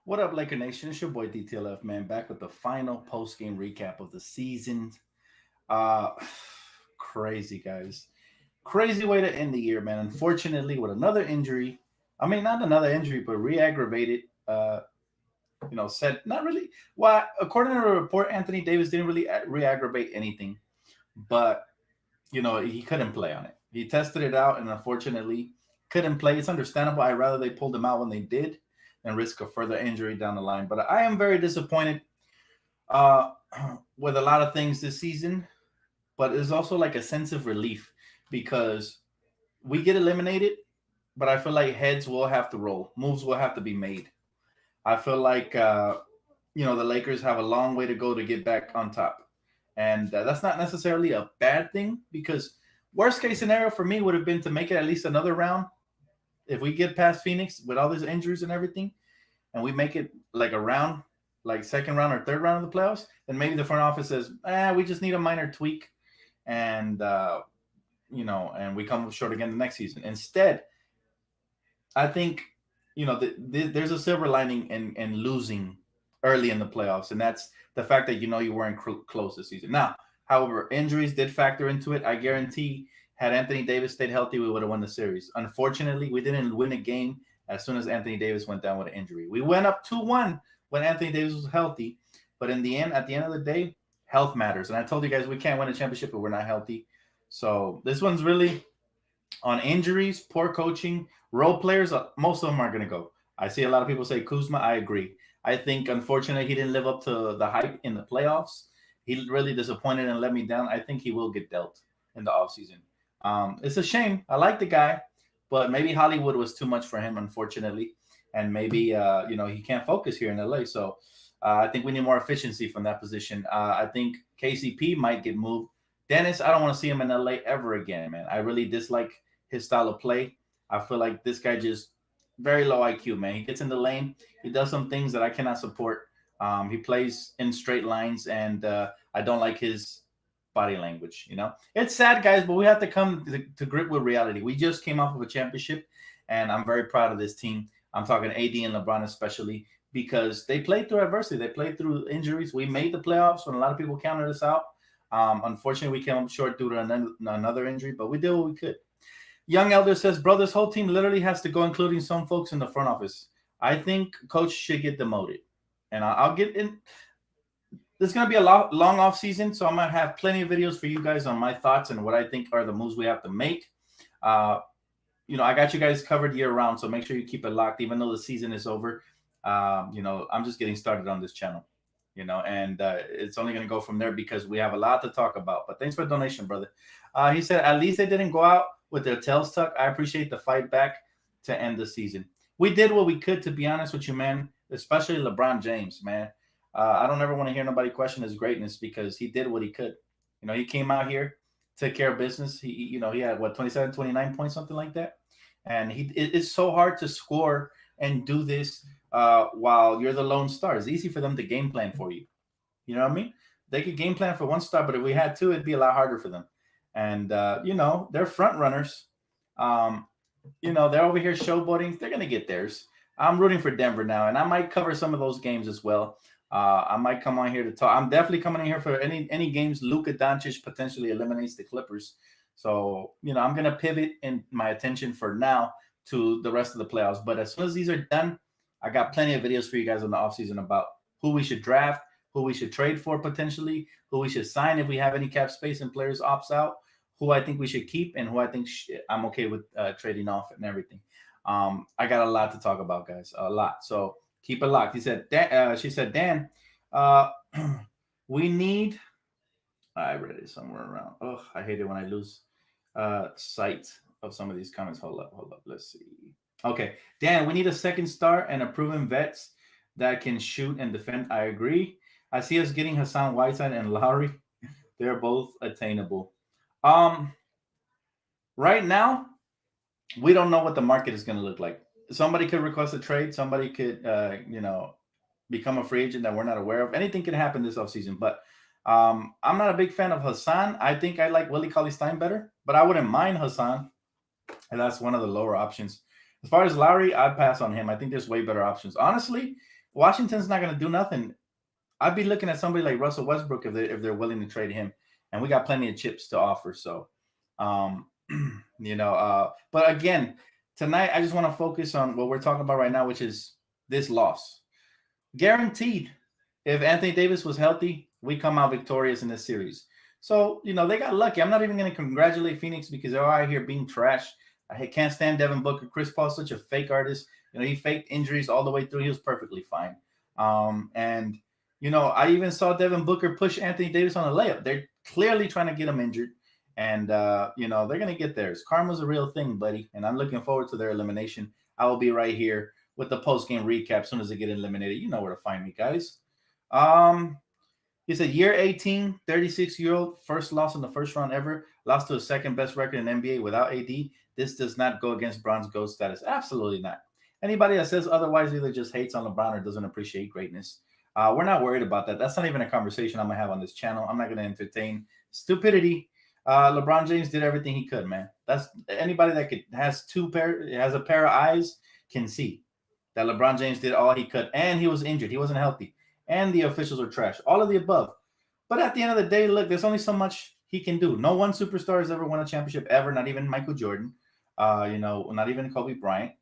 What up, Laker Nation? It's your boy DTLF, man, back with the final post-game recap of the season. Uh Crazy, guys. Crazy way to end the year, man. Unfortunately, with another injury. I mean, not another injury, but re-aggravated. Said not really. Well, according to the report, Anthony Davis didn't really re-aggravate anything, but he couldn't play on it. He tested it out, and unfortunately, couldn't play. It's understandable. I'd rather they pulled him out when they did than risk a further injury down the line. But I am very disappointed uh, with a lot of things this season. But there's also like a sense of relief because we get eliminated, but I feel like heads will have to roll, moves will have to be made. I feel like the Lakers have a long way to go to get back on top, and that's not necessarily a bad thing because worst case scenario for me would have been to make it at least another round. If we get past Phoenix with all these injuries and everything, and we make it like a round, like second round or third round of the playoffs, then maybe the front office says, we just need a minor tweak, and and we come short again the next season. Instead, I think there's a silver lining in losing early in the playoffs, and that's the fact that you weren't close this season. Now, however, injuries did factor into it. I guarantee, had Anthony Davis stayed healthy, we would have won the series. Unfortunately, we didn't win a game as soon as Anthony Davis went down with an injury. We went up 2-1 when Anthony Davis was healthy, but at the end of the day, health matters. And I told you guys we can't win a championship if we're not healthy. So this one's really on injuries, poor coaching, role players. Most of them are going to go. I see a lot of people say Kuzma. I agree. I think, unfortunately, he didn't live up to the hype in the playoffs. He really disappointed and let me down. I think he will get dealt in the offseason. It's a shame. I like the guy, but maybe Hollywood was too much for him, unfortunately. And maybe, he can't focus here in LA. So I think we need more efficiency from that position. I think KCP might get moved. Dennis, I don't want to see him in LA ever again, man. I really dislike his style of play. I feel like this guy just very low IQ, man. He gets in the lane. He does some things that I cannot support. He plays in straight lines, and I don't like his body language. It's sad, guys, but we have to come to grip with reality. We just came off of a championship, and I'm very proud of this team. I'm talking AD and LeBron especially because they played through adversity. They played through injuries. We made the playoffs when a lot of people counted us out. Unfortunately, we came up short due to another injury, but we did what we could. Young Elder says, bro, this whole team literally has to go, including some folks in the front office. I think coach should get demoted. And I'll get in. There's going to be a long off season, so I'm going to have plenty of videos for you guys on my thoughts and what I think are the moves we have to make. I got you guys covered year round, so make sure you keep it locked, even though the season is over. I'm just getting started on this channel, and it's only going to go from there because we have a lot to talk about. But thanks for the donation, brother. He said, at least they didn't go out with their tails tucked. I appreciate the fight back to end the season. We did what we could, to be honest with you, man, especially LeBron James, man. I don't ever want to hear nobody question his greatness because he did what he could. He came out here, took care of business. He had, 27, 29 points, something like that. And it's so hard to score and do this while you're the lone star. It's easy for them to game plan for you. You know what I mean? They could game plan for one star, but if we had two, it'd be a lot harder for them. And, they're front runners. They're over here showboating. They're going to get theirs. I'm rooting for Denver now, and I might cover some of those games as well. I might come on here to talk. I'm definitely coming in here for any games Luka Doncic potentially eliminates the Clippers. So, I'm going to pivot in my attention for now to the rest of the playoffs. But as soon as these are done, I got plenty of videos for you guys on the offseason about who we should draft, who we should trade for potentially, who we should sign if we have any cap space and players opts out, who I think we should keep, and who I think I'm okay with trading off and everything. I got a lot to talk about, guys, a lot. So keep it locked. She said, Dan, we need. I read it somewhere around. Oh, I hate it when I lose sight of some of these comments. Hold up. Let's see. Okay, Dan, we need a second star and a proven vets that can shoot and defend. I agree. I see us getting Hassan Whiteside and Lowry. They're both attainable. Right now, we don't know what the market is going to look like. Somebody could request a trade. Somebody could, become a free agent that we're not aware of. Anything can happen this offseason. But I'm not a big fan of Hassan. I think I like Willie Cauley-Stein better, but I wouldn't mind Hassan. And that's one of the lower options. As far as Lowry, I'd pass on him. I think there's way better options. Honestly, Washington's not going to do nothing. I'd be looking at somebody like Russell Westbrook if they're willing to trade him, and we got plenty of chips to offer. So, um, but again, tonight I just want to focus on what we're talking about right now, which is this loss. Guaranteed, if Anthony Davis was healthy, we come out victorious in this series. So, they got lucky. I'm not even going to congratulate Phoenix because they're out here being trash. I can't stand Devin Booker. Chris Paul's such a fake artist. He faked injuries all the way through. He was perfectly fine. And I even saw Devin Booker push Anthony Davis on a layup. They're clearly trying to get him injured. And, they're going to get theirs. Karma's a real thing, buddy. And I'm looking forward to their elimination. I will be right here with the post-game recap as soon as they get eliminated. You know where to find me, guys. He said, year 18, 36-year-old, first loss in the first round ever, lost to a second-best record in NBA without AD. This does not go against Bron's GOAT status. Absolutely not. Anybody that says otherwise either just hates on LeBron or doesn't appreciate greatness. We're not worried about that. That's not even a conversation I'm going to have on this channel. I'm not going to entertain stupidity. LeBron James did everything he could, man. That's anybody that has a pair of eyes can see that LeBron James did all he could, and he was injured. He wasn't healthy, and the officials are trash. All of the above. But at the end of the day, look, there's only so much he can do. No one superstar has ever won a championship ever, not even Michael Jordan, not even Kobe Bryant,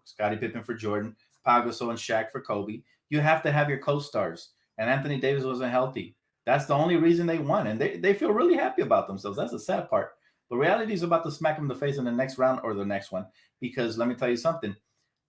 Scottie Pippen for Jordan, Pau Gasol and Shaq for Kobe. You have to have your co-stars, and Anthony Davis wasn't healthy. That's the only reason they won, and they feel really happy about themselves. That's the sad part. But reality is about to smack them in the face in the next round or the next one, because let me tell you something.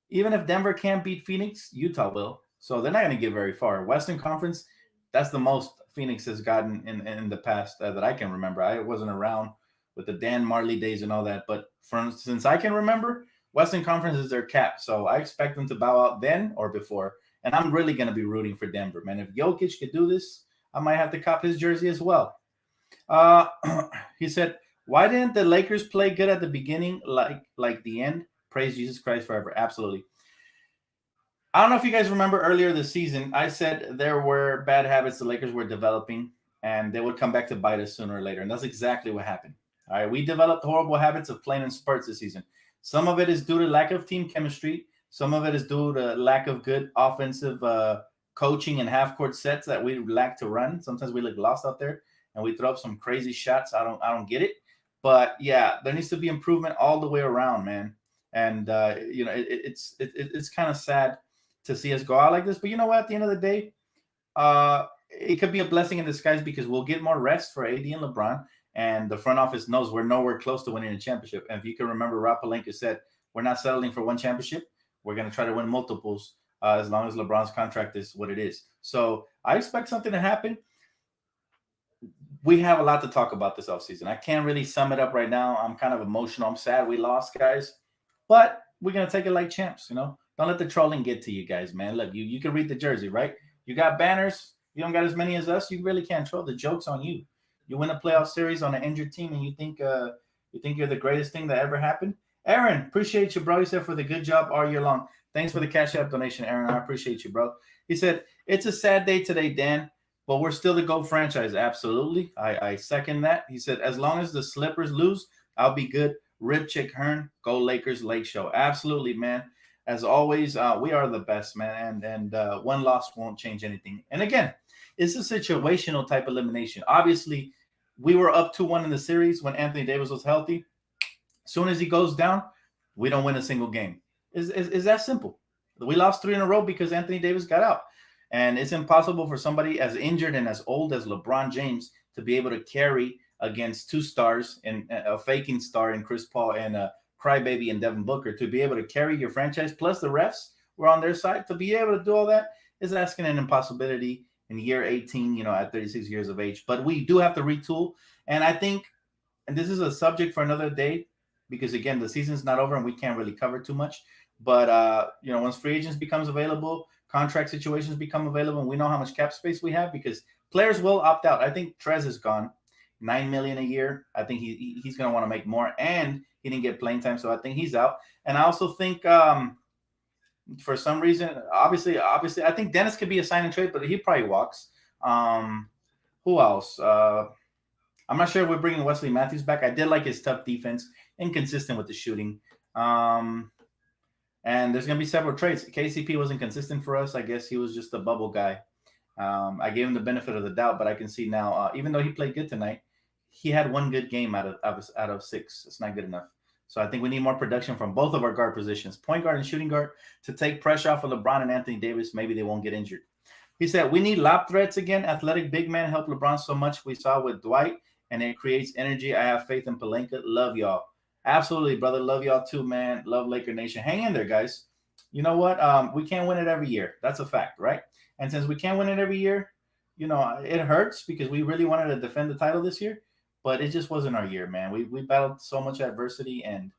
Even if Denver can't beat Phoenix, Utah will. So they're not going to get very far. Western Conference, that's the most Phoenix has gotten in the past that I can remember. I wasn't around with the Dan Marley days and all that. But since I can remember, Western Conference is their cap. So I expect them to bow out then or before. And I'm really going to be rooting for Denver, man. If Jokic could do this, I might have to cop his jersey as well. He said, why didn't the Lakers play good at the beginning like the end? Praise Jesus Christ forever. Absolutely. I don't know if you guys remember earlier this season, I said there were bad habits the Lakers were developing, and they would come back to bite us sooner or later. And that's exactly what happened. All right, we developed horrible habits of playing in spurts this season. Some of it is due to lack of team chemistry. Some of it is due to lack of good offensive coaching and half-court sets that we lack to run. Sometimes we look lost out there, and we throw up some crazy shots. I don't get it. But, yeah, there needs to be improvement all the way around, man. And, it's kind of sad to see us go out like this. But you know what? At the end of the day, it could be a blessing in disguise because we'll get more rest for AD and LeBron. And the front office knows we're nowhere close to winning a championship. And if you can remember, Rob Pelinka said, we're not settling for one championship. We're going to try to win multiples as long as LeBron's contract is what it is. So I expect something to happen. We have a lot to talk about this offseason. I can't really sum it up right now. I'm kind of emotional. I'm sad we lost, guys. But we're going to take it like champs, Don't let the trolling get to you guys, man. Look, you can read the jersey, right? You got banners. You don't got as many as us. You really can't troll. The joke's on you. You win a playoff series on an injured team, and you think you're the greatest thing that ever happened. Aaron, appreciate you, bro. He said for the good job all year long. Thanks for the Cash App donation, Aaron. I appreciate you, bro. He said it's a sad day today, Dan, but we're still the GOAT franchise. Absolutely, I second that. He said as long as the Slippers lose, I'll be good. Rip Chick Hearn, go Lakers, Lake Show. Absolutely, man. As always, we are the best, man, and one loss won't change anything. And again, it's a situational type elimination. Obviously, we were up 2-1 in the series when Anthony Davis was healthy. As soon as he goes down, we don't win a single game. Is that simple? We lost 3 in a row because Anthony Davis got out. And it's impossible for somebody as injured and as old as LeBron James to be able to carry against 2 stars and a faking star in Chris Paul and a crybaby and Devin Booker, to be able to carry your franchise, plus the refs were on their side. To be able to do all that is asking an impossibility in year 18, at 36 years of age. But we do have to retool. And I think, and this is a subject for another day, because again, the season's not over and we can't really cover too much. But, once free agents becomes available, contract situations become available, and we know how much cap space we have, because players will opt out. I think Trez is gone. $9 million a year. I think he's going to want to make more, and he didn't get playing time, so I think he's out. And I also think for some reason, obviously, I think Dennis could be a sign and trade, but he probably walks. Who else? I'm not sure if we're bringing Wesley Matthews back. I did like his tough defense, inconsistent with the shooting. And there's going to be several trades. KCP wasn't consistent for us. I guess he was just a bubble guy. I gave him the benefit of the doubt, but I can see now, even though he played good tonight, he had one good game out of 6. It's not good enough. So I think we need more production from both of our guard positions, point guard and shooting guard, to take pressure off of LeBron and Anthony Davis. Maybe they won't get injured. He said, we need lob threats again. Athletic big man help LeBron so much. We saw with Dwight, and it creates energy. I have faith in Pelinka. Love y'all. Absolutely, brother. Love y'all too, man. Love Laker Nation. Hang in there, guys. You know what? We can't win it every year. That's a fact, right? And since we can't win it every year, it hurts because we really wanted to defend the title this year, but it just wasn't our year, man. We battled so much adversity and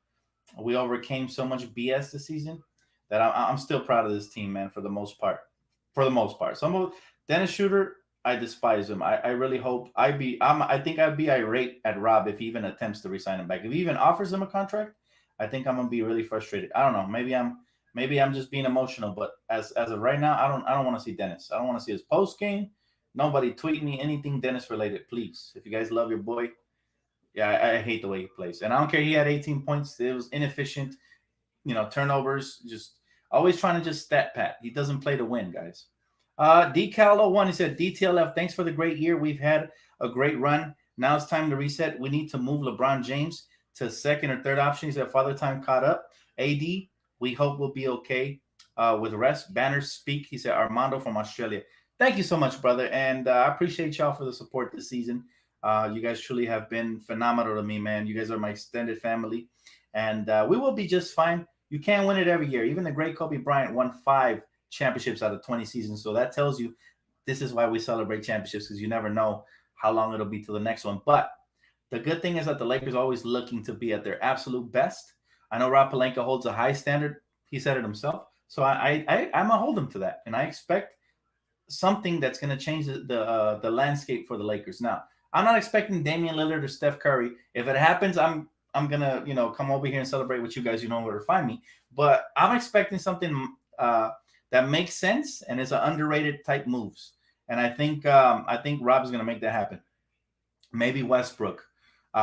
we overcame so much BS this season that I'm still proud of this team, man, for the most part. Some of Dennis Schroeder, I despise him. I really hope I think I'd be irate at Rob if he even attempts to resign him back. If he even offers him a contract, I think I'm gonna be really frustrated. I don't know. Maybe I'm just being emotional, but as of right now, I don't want to see Dennis. I don't want to see his post game. Nobody tweet me anything Dennis related, please. If you guys love your boy, yeah, I hate the way he plays, and I don't care. He had 18 points. It was inefficient. Turnovers. Just always trying to just stat pat. He doesn't play to win, guys. Decal01, he said, DTLF, thanks for the great year. We've had a great run. Now it's time to reset. We need to move LeBron James to second or third option. He said, Father Time caught up. AD, we hope we'll be okay with rest. Banners speak. He said, Armando from Australia. Thank you so much, brother. And I appreciate y'all for the support this season. You guys truly have been phenomenal to me, man. You guys are my extended family. And we will be just fine. You can't win it every year. Even the great Kobe Bryant won 5 championships out of 20 seasons. So that tells you this is why we celebrate championships, because you never know how long it'll be till the next one. But the good thing is that the Lakers are always looking to be at their absolute best. I know Rob Pelinka holds a high standard. He said it himself. So I'm going to hold him to that. And I expect something that's going to change the landscape for the Lakers. Now, I'm not expecting Damian Lillard or Steph Curry. If it happens, I'm going to, come over here and celebrate with you guys. You know where to find me. But I'm expecting something that makes sense and is an underrated type moves. And I think Rob is going to make that happen. Maybe Westbrook. The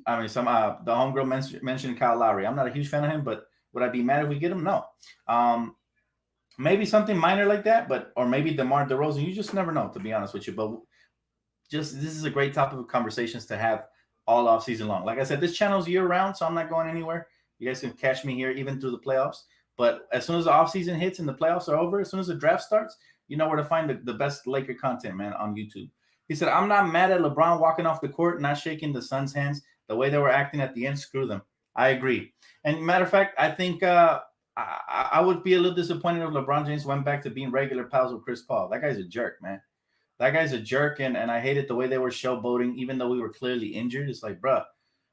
homegirl mentioned Kyle Lowry. I'm not a huge fan of him, but would I be mad if we get him? No. Maybe something minor like that, or maybe DeMar DeRozan. You just never know, to be honest with you. But this is a great topic of conversations to have all off season long. Like I said, this channel's year round, so I'm not going anywhere. You guys can catch me here even through the playoffs. But as soon as the offseason hits and the playoffs are over, as soon as the draft starts, you know where to find the best Laker content, man, on YouTube. He said, I'm not mad at LeBron walking off the court, not shaking the Suns' hands. The way they were acting at the end, screw them. I agree. And matter of fact, I think I would be a little disappointed if LeBron James went back to being regular pals with Chris Paul. That guy's a jerk, man. That guy's a jerk, and I hated the way they were showboating, even though we were clearly injured. It's like, bruh,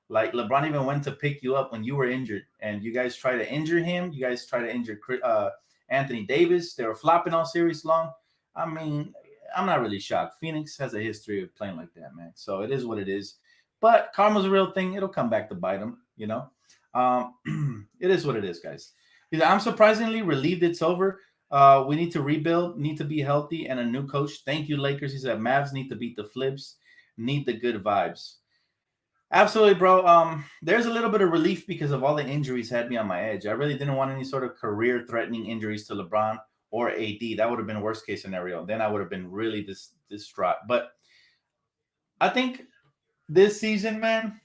like LeBron even went to pick you up when you were injured, and you guys try to injure him. You guys try to injure Anthony Davis. They were flopping all series long. I mean, I'm not really shocked. Phoenix has a history of playing like that, man. So it is what it is. But karma's a real thing. It'll come back to bite them, you know. It is what it is, guys. I'm surprisingly relieved it's over. We need to rebuild, need to be healthy, and a new coach. Thank you, Lakers. He said Mavs need to beat the Flips, need the good vibes. Absolutely, bro. There's a little bit of relief because of all the injuries had me on my edge. I really didn't want any sort of career-threatening injuries to LeBron or AD. That would have been worst case scenario. Then I would have been really distraught. But I think this season, man,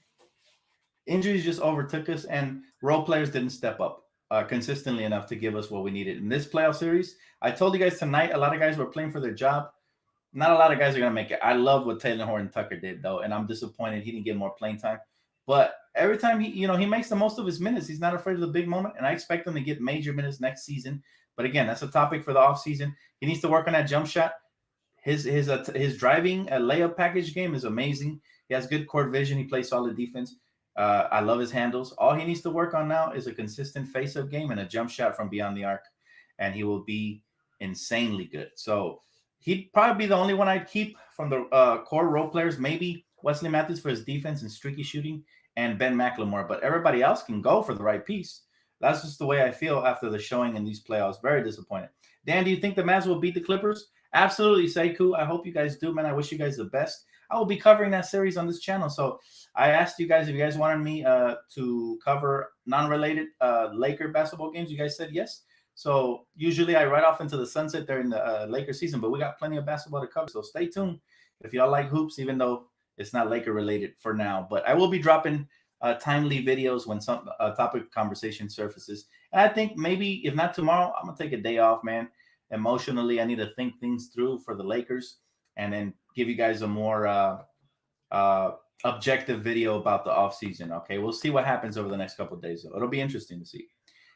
injuries just overtook us, and role players didn't step up consistently enough to give us what we needed. In this playoff series, I told you guys tonight, a lot of guys were playing for their job. Not a lot of guys are going to make it. I love what Taylor Horton Tucker did, though, and I'm disappointed he didn't get more playing time. But every time he makes the most of his minutes. He's not afraid of the big moment, and I expect him to get major minutes next season. But again, that's a topic for the offseason. He needs to work on that jump shot. His driving layup package game is amazing. He has good court vision. He plays solid defense. I love his handles. All he needs to work on now is a consistent face-up game and a jump shot from beyond the arc, and he will be insanely good. So he'd probably be the only one I'd keep from the core role players. Maybe Wesley Matthews for his defense and streaky shooting, and Ben McLemore. But everybody else can go for the right piece. That's just the way I feel after the showing in these playoffs. Very disappointed. Dan, do you think the Mavs will beat the Clippers? Absolutely, Sekou. I hope you guys do, man. I wish you guys the best. I will be covering that series on this channel. So I asked you guys if you guys wanted me to cover non-related Laker basketball games. You guys said yes. So usually I ride off into the sunset during the Laker season, but we got plenty of basketball to cover. So stay tuned if y'all like hoops, even though it's not Laker related for now. But I will be dropping timely videos when some topic conversation surfaces. And I think maybe if not tomorrow, I'm gonna take a day off, man. Emotionally, I need to think things through for the Lakers, and then give you guys a more objective video about the offseason. Okay, we'll see what happens over the next couple of days. Though. It'll be interesting to see.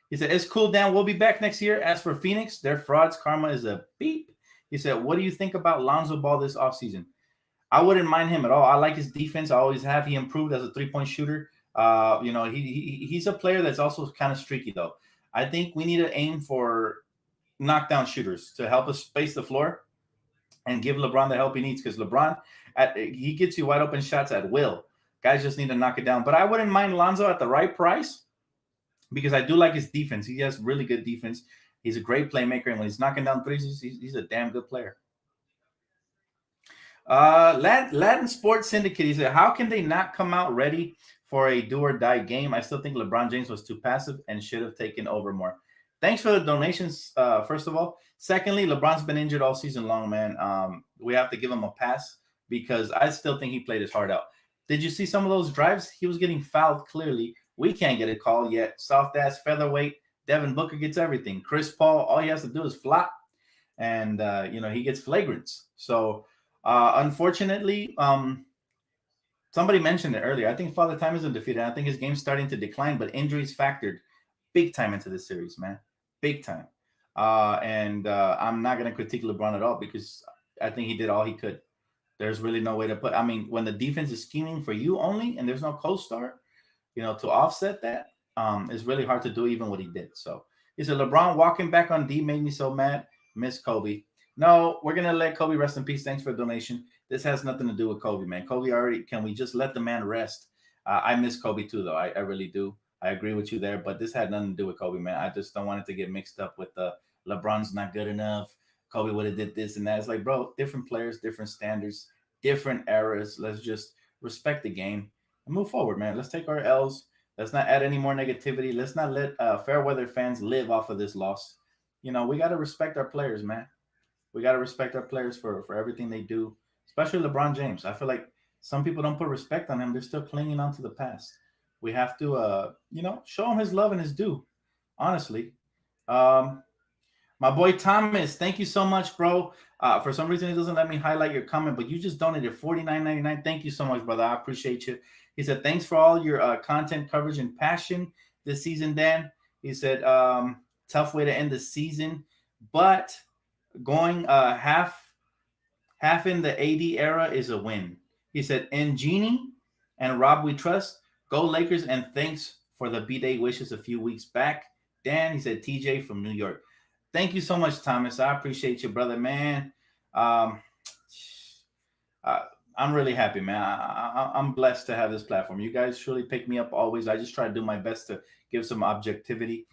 He said, it's cool, Dan. We'll be back next year. As for Phoenix, their frauds. Karma is a beep. He said, what do you think about Lonzo Ball this offseason? I wouldn't mind him at all. I like his defense. I always have. He improved as a three-point shooter. He's a player that's also kind of streaky, though. I think we need to aim for knockdown shooters to help us space the floor and give LeBron the help he needs, because LeBron, he gets you wide open shots at will. Guys just need to knock it down. But I wouldn't mind Lonzo at the right price, because I do like his defense. He has really good defense. He's a great playmaker, and when he's knocking down threes, he's a damn good player. Latin Sports Syndicate, he said, how can they not come out ready for a do-or-die game? I still think LeBron James was too passive and should have taken over more. Thanks for the donations, first of all. Secondly, LeBron's been injured all season long, man. We have to give him a pass, because I still think he played his heart out. Did you see some of those drives? He was getting fouled clearly. We can't get a call yet. Soft-ass featherweight. Devin Booker gets everything. Chris Paul, all he has to do is flop, and, he gets flagrants. So, unfortunately, somebody mentioned it earlier. I think Father Time is undefeated. I think his game's starting to decline, but injuries factored big time into this series, man. Big time. I'm not going to critique LeBron at all, because I think he did all he could. There's really no way to put. I mean, when the defense is scheming for you only and there's no co-star, to offset that, it's really hard to do even what he did. So he said, LeBron walking back on D made me so mad. Miss Kobe. No, we're going to let Kobe rest in peace. Thanks for the donation. This has nothing to do with Kobe, man. Kobe already, can we just let the man rest? I miss Kobe too, though. I really do. I agree with you there, but this had nothing to do with Kobe, man. I just don't want it to get mixed up with the LeBron's not good enough. Kobe would have did this and that. It's like, bro, different players, different standards, different eras. Let's just respect the game and move forward, man. Let's take our L's. Let's not add any more negativity. Let's not let fair weather fans live off of this loss. We got to respect our players, man. We got to respect our players for everything they do, especially LeBron James. I feel like some people don't put respect on him. They're still clinging on to the past. We have to, show him his love and his due, honestly. My boy Thomas, thank you so much, bro. For some reason, it doesn't let me highlight your comment, but you just donated $49.99. Thank you so much, brother. I appreciate you. He said, thanks for all your content coverage and passion this season, Dan. He said, tough way to end the season, but going half in the AD era is a win. He said, and Genie and Rob, we trust. Go Lakers, and thanks for the B-Day wishes a few weeks back. Dan, he said, TJ from New York. Thank you so much, Thomas. I appreciate you, brother, man. I'm really happy, man. I'm blessed to have this platform. You guys surely pick me up always. I just try to do my best to give some objectivity.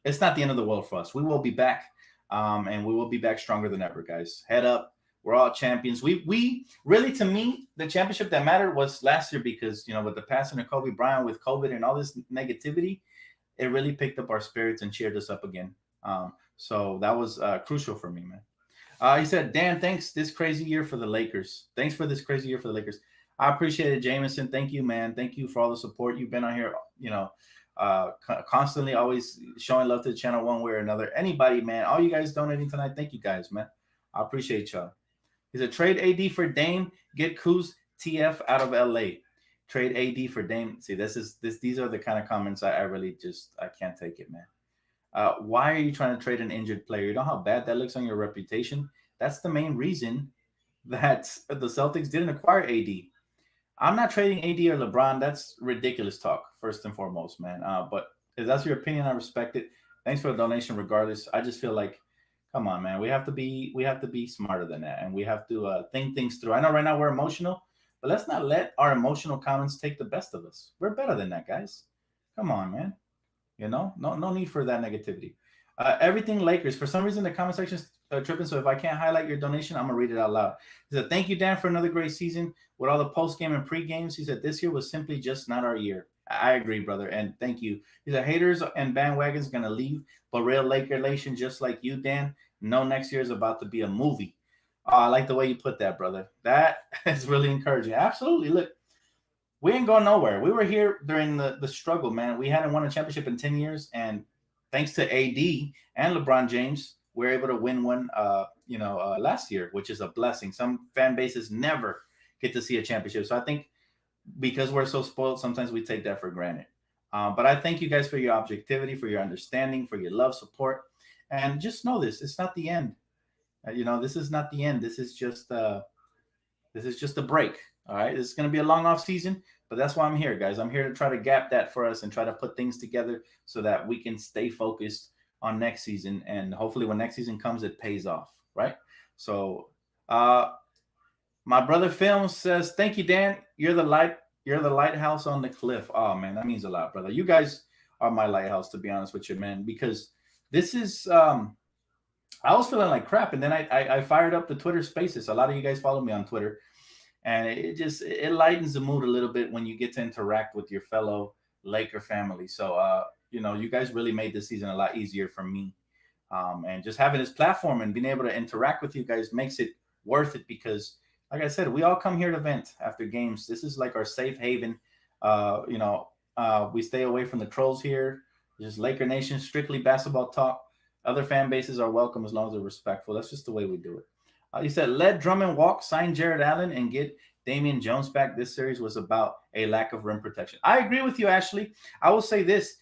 It's not the end of the world for us. We will be back, and we will be back stronger than ever, guys. Head up. We're all champions. We really, to me, the championship that mattered was last year, because, with the passing of Kobe Bryant, with COVID and all this negativity, it really picked up our spirits and cheered us up again. So that was crucial for me, man. He said, Dan, thanks this crazy year for the Lakers. Thanks for this crazy year for the Lakers. I appreciate it, Jameson. Thank you, man. Thank you for all the support. You've been on here, constantly always showing love to the channel one way or another. Anybody, man, all you guys donating tonight, thank you guys, man. I appreciate y'all. He said, trade AD for Dame, get Kuz TF out of LA. Trade AD for Dame. See, these are the kind of comments I really just, I can't take it, man. Why are you trying to trade an injured player? You know how bad that looks on your reputation? That's the main reason that the Celtics didn't acquire AD. I'm not trading AD or LeBron. That's ridiculous talk, first and foremost, man. But if that's your opinion, I respect it. Thanks for the donation regardless. I just feel like, come on, man. We have to be smarter than that, and we have to think things through. I know right now we're emotional, but let's not let our emotional comments take the best of us. We're better than that, guys. Come on, man. No need for that negativity. Everything Lakers. For some reason, the comment section tripping. So if I can't highlight your donation, I'm gonna read it out loud. He said, "Thank you, Dan, for another great season with all the post game and pre games." He said, "This year was simply just not our year." I agree, brother, and thank you. He said, "Haters and bandwagons gonna leave, but real Laker Nation, just like you, Dan, know next year is about to be a movie." I like the way you put that, brother. That is really encouraging. Absolutely. Look, we ain't going nowhere. We were here during the struggle, man. We hadn't won a championship in 10 years, and thanks to AD and LeBron James, we're able to win one last year, which is a blessing. Some fan bases never get to see a championship. So I think because we're so spoiled, sometimes we take that for granted. But I thank you guys for your objectivity, for your understanding, for your love, support. And just know this, it's not the end. This is not the end. This is just a break. All right. This is going to be a long off season, but that's why I'm here, guys. I'm here to try to gap that for us and try to put things together so that we can stay focused on next season. And hopefully when next season comes, it pays off. Right. So my brother Film says, "Thank you, Dan. You're the lighthouse on the cliff." Oh man, that means a lot, brother. You guys are my lighthouse, to be honest with you, man, because this is I was feeling like crap, and then I fired up the Twitter Spaces. A lot of you guys follow me on Twitter, and it lightens the mood a little bit when you get to interact with your fellow Laker family. So you guys really made this season a lot easier for me, and just having this platform and being able to interact with you guys makes it worth it because, like I said, we all come here to vent after games. This is like our safe haven. We stay away from the trolls here. Just Laker Nation, strictly basketball talk. Other fan bases are welcome as long as they're respectful. That's just the way we do it. He said, "Let Drummond walk, sign Jared Allen, and get Damian Jones back. This series was about a lack of rim protection." I agree with you, Ashley. I will say this.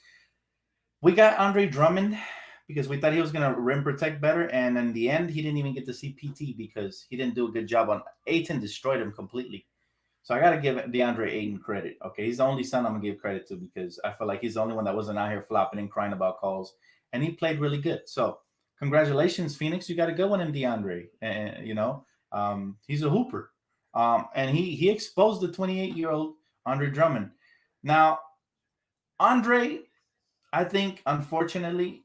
We got Andre Drummond because we thought he was going to rim protect better. And in the end, he didn't even get to see PT because he didn't do a good job on Ayton. Destroyed him completely. So I got to give DeAndre Ayton credit. Okay, he's the only son I'm going to give credit to because I feel like he's the only one that wasn't out here flopping and crying about calls. And he played really good. So congratulations, Phoenix. You got a good one in DeAndre. And, he's a hooper. And he exposed the 28-year-old Andre Drummond. Now, Andre, I think, unfortunately,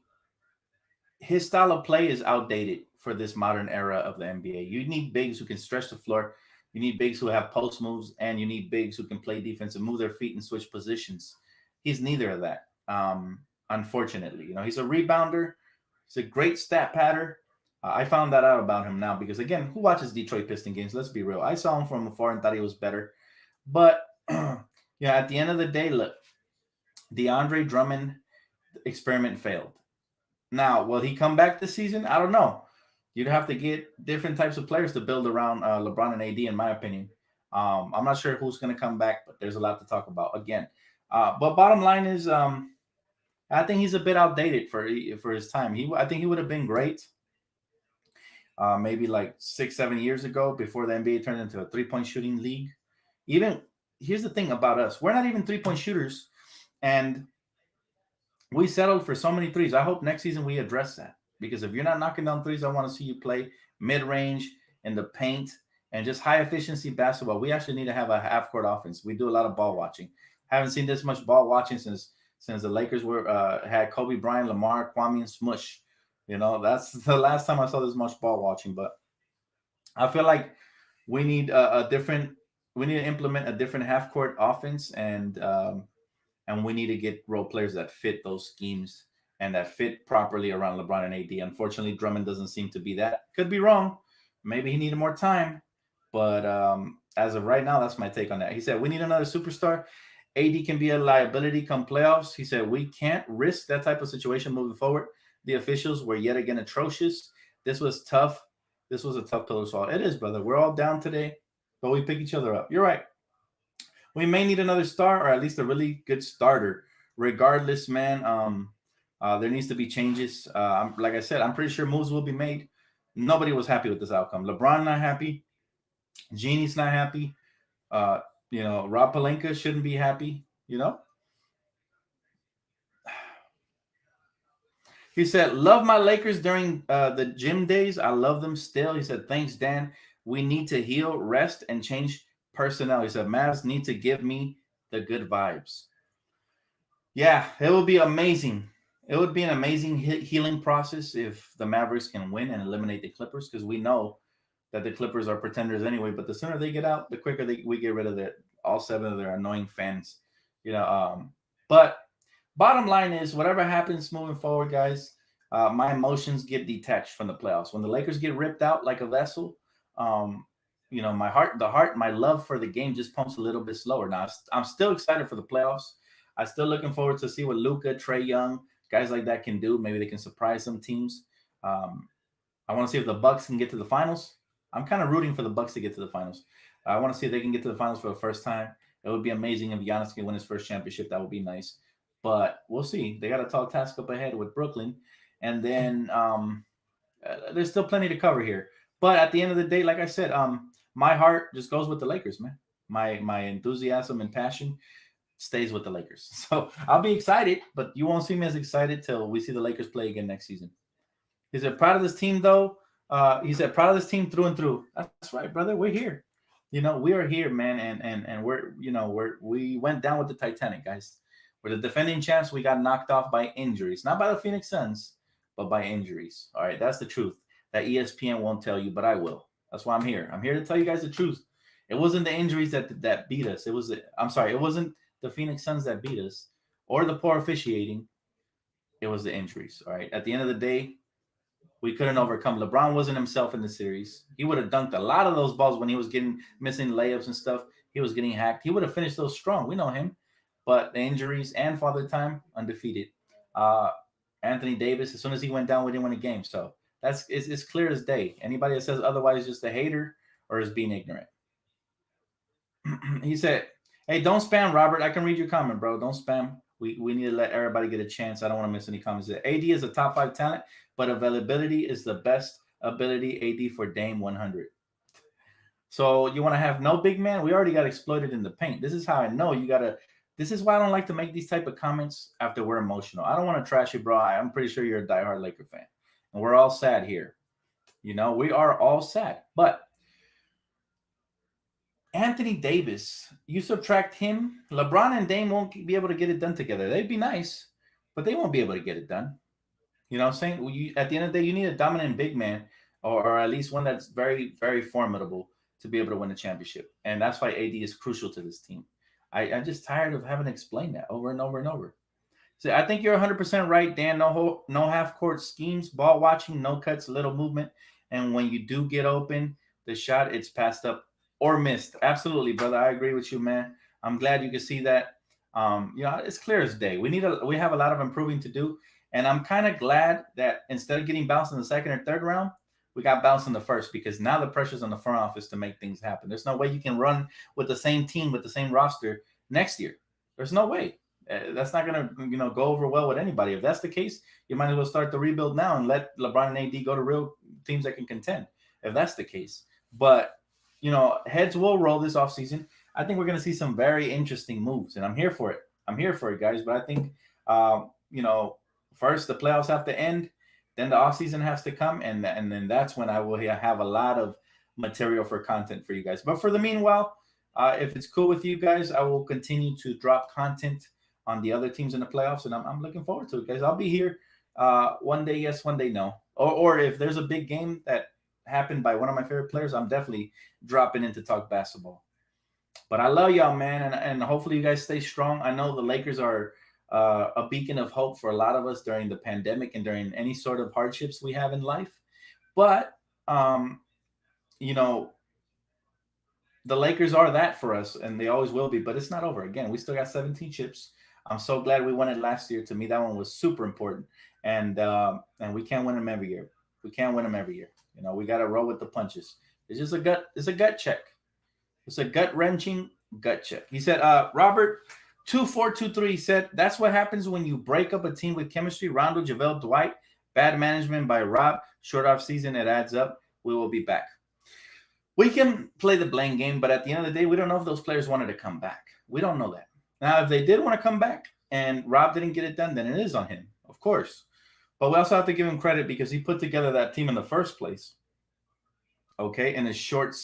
his style of play is outdated for this modern era of the NBA. You need bigs who can stretch the floor. You need bigs who have post moves, and you need bigs who can play defense and move their feet and switch positions. He's neither of that. Unfortunately, he's a rebounder. He's a great stat patter. I found that out about him now because, again, who watches Detroit Piston games? Let's be real. I saw him from afar and thought he was better. But, at the end of the day, look, the Andre Drummond experiment failed. Now, will he come back this season? I don't know. You'd have to get different types of players to build around LeBron and AD, in my opinion. I'm not sure who's going to come back, but there's a lot to talk about again. But bottom line is, I think he's a bit outdated for his time. I think he would have been great maybe like 6-7 years ago before the NBA turned into a three-point shooting league. Even here's the thing about us. We're not even three-point shooters, and we settled for so many threes. I hope next season we address that because if you're not knocking down threes, I want to see you play mid-range in the paint and just high-efficiency basketball. We actually need to have a half-court offense. We do a lot of ball watching. Haven't seen this much ball watching since the Lakers had Kobe Bryant, Lamar, Kwame, and Smush. That's the last time I saw this much ball watching. But I feel like we need we need to implement a different half court offense, and we need to get role players that fit those schemes and that fit properly around LeBron and AD. Unfortunately, Drummond doesn't seem to be that. Could be wrong. Maybe he needed more time. But as of right now, that's my take on that. He said, "We need another superstar. AD can be a liability come playoffs." He said, "We can't risk that type of situation moving forward. The officials were yet again atrocious. This was tough. This was a tough pill to swallow." It is, brother. We're all down today, but we pick each other up. You're right. We may need another star or at least a really good starter. Regardless, man, there needs to be changes. Like I said, I'm pretty sure moves will be made. Nobody was happy with this outcome. LeBron not happy. Genie's not happy. Rob Pelinka shouldn't be happy, He said, "Love my Lakers during the gym days. I love them still." He said, "Thanks, Dan. We need to heal, rest, and change personnel." He said, "Mavs need to give me the good vibes." Yeah, it will be amazing It would be an amazing healing process if the Mavericks can win and eliminate the Clippers, because we know that the Clippers are pretenders anyway. But the sooner they get out, the quicker we get rid of all 7 of their annoying fans. You know, but bottom line is, whatever happens moving forward, guys, my emotions get detached from the playoffs. When the Lakers get ripped out like a vessel, my heart, my love for the game just pumps a little bit slower. Now, I'm still excited for the playoffs. I'm still looking forward to see what Luka, Trae Young, guys like that can do. Maybe they can surprise some teams. I want to see if the Bucks can get to the finals. I'm kind of rooting for the Bucks to get to the finals. I want to see if they can get to the finals for the first time. It would be amazing if Giannis can win his first championship. That would be nice. But we'll see. They got a tall task up ahead with Brooklyn. And then there's still plenty to cover here. But at the end of the day, like I said, my heart just goes with the Lakers, man. My enthusiasm and passion stays with the Lakers. So I'll be excited, but you won't see me as excited till we see the Lakers play again next season. He said, proud of this team, though. He said, proud of this team through and through. That's right, brother. We're here. We are here, man, and we went down with the Titanic, guys. We're the defending champs. We got knocked off by injuries, not by the Phoenix Suns, but by injuries. All right, that's the truth. That ESPN won't tell you, but I will. That's why I'm here. I'm here to tell you guys the truth. It wasn't the injuries that beat us. It wasn't the Phoenix Suns that beat us, or the poor officiating. It was the injuries. All right. At the end of the day, we couldn't overcome. LeBron wasn't himself in the series. He would have dunked a lot of those balls when he was missing layups and stuff. He was getting hacked. He would have finished those strong. We know him. But the injuries and Father Time, undefeated. Anthony Davis, as soon as he went down, we didn't win a game. So it's clear as day. Anybody that says otherwise is just a hater or is being ignorant. He said, hey, don't spam, Robert. I can read your comment, bro. Don't spam. We need to let everybody get a chance. I don't want to miss any comments. AD is a top 5 talent, but availability is the best ability. AD for Dame 100. So you want to have no big man? We already got exploited in the paint. This is how I know you got to. This is why I don't like to make these type of comments after we're emotional. I don't want to trash you, bro. I'm pretty sure you're a diehard Laker fan. And we're all sad here. We are all sad. But Anthony Davis, you subtract him, LeBron and Dame won't be able to get it done together. They'd be nice, but they won't be able to get it done. You know what I'm saying? At the end of the day, you need a dominant big man or at least one that's very, very formidable to be able to win a championship. And that's why AD is crucial to this team. I'm just tired of having to explain that over and over and over. So I think you're 100% right, Dan. No half-court schemes, ball watching, no cuts, little movement. And when you do get open, the shot, it's passed up or missed. Absolutely, brother. I agree with you, man. I'm glad you can see that. It's clear as day. We have a lot of improving to do. And I'm kind of glad that instead of getting bounced in the second or third round, we got bounced in the first, because now the pressure's on the front office to make things happen. There's no way you can run with the same team, with the same roster next year. There's no way. That's not going to, go over well with anybody. If that's the case, you might as well start the rebuild now and let LeBron and AD go to real teams that can contend, if that's the case. But, heads will roll this offseason. I think we're going to see some very interesting moves, and I'm here for it. I'm here for it, guys. But I think, first the playoffs have to end. Then the offseason has to come, and then that's when I will have a lot of material for content for you guys. But for the meanwhile, if it's cool with you guys, I will continue to drop content on the other teams in the playoffs, and I'm looking forward to it, guys. I'll be here one day yes, one day no. Or if there's a big game that happened by one of my favorite players, I'm definitely dropping in to talk basketball. But I love y'all, man, and hopefully you guys stay strong. I know the Lakers are a beacon of hope for a lot of us during the pandemic and during any sort of hardships we have in life. But, the Lakers are that for us, and they always will be, but it's not over. Again, we still got 17 chips. I'm so glad we won it last year. To me, that one was super important, and we can't win them every year. We can't win them every year. We got to roll with the punches. It's just a gut check. It's a gut-wrenching gut check. He said, Robert, 2423 said, that's what happens when you break up a team with chemistry. Rondo, JaVale, Dwight, bad management by Rob, short off season, it adds up. We will be back. We can play the blame game, but at the end of the day, we don't know if those players wanted to come back. We don't know that. Now, if they did want to come back and Rob didn't get it done, then it is on him, of course. But we also have to give him credit because he put together that team in the first place, okay, in a short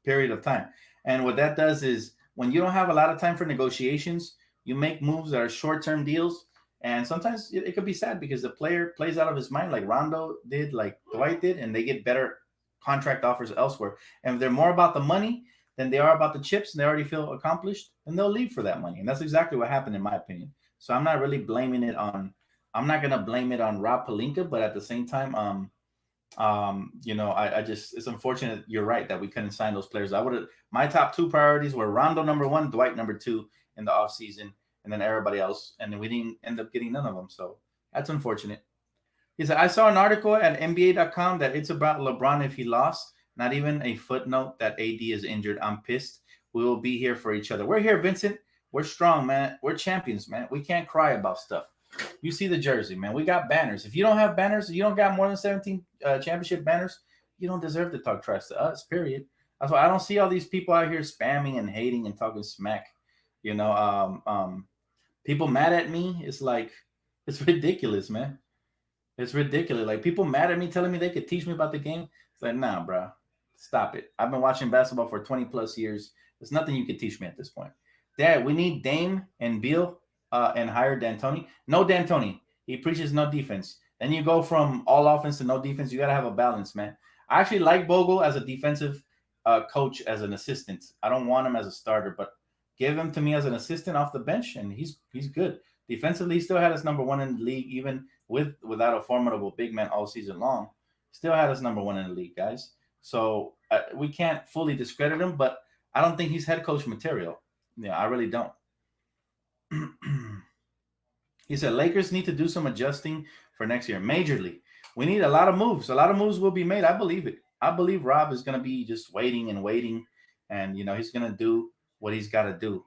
period of time. And what that does is when you don't have a lot of time for negotiations, you make moves that are short-term deals, And sometimes it could be sad because the player plays out of his mind, like Rondo did, like Dwight did, and they get better contract offers elsewhere. And if they're more about the money than they are about the chips, and they already feel accomplished, then they'll leave for that money. And that's exactly what happened, in my opinion. So I'm not really blaming it on. I'm not gonna blame it on Rob Pelinka, but at the same time, I just, it's unfortunate. You're right that we couldn't sign those players. I would have, my top two priorities were Rondo number one, Dwight number two in the offseason, and then everybody else, and then we didn't end up getting none of them. So that's unfortunate. He said, I saw an article at NBA.com that it's about LeBron if he lost. Not even a footnote that AD is injured. I'm pissed. We will be here for each other. We're here, Vincent. We're strong, man. We're champions, man. We can't cry about stuff. You see the jersey, man. We got banners. If you don't have banners, you don't got more than 17 championship banners, you don't deserve to talk trash to us, period. That's why I don't see all these people out here spamming and hating and talking smack. People mad at me. It's like, it's ridiculous, man. It's ridiculous. Like, people mad at me telling me they could teach me about the game. It's like, nah, bro. Stop it. I've been watching basketball for 20 plus years. There's nothing you can teach me at this point. Dad, we need Dame and Beal and hire D'Antoni. No D'Antoni. He preaches no defense. Then you go from all offense to no defense. You got to have a balance, man. I actually like Bogle as a defensive coach, as an assistant. I don't want him as a starter, but give him to me as an assistant off the bench, and he's good. Defensively, he still had us number one in the league, even without a formidable big man all season long. Still had us number one in the league, guys. So we can't fully discredit him, but I don't think he's head coach material. Yeah, I really don't. He said Lakers need to do some adjusting for next year. Majorly. We need a lot of moves. A lot of moves will be made. I believe it. I believe Rob is going to be just waiting and waiting. And, he's going to do what he's got to do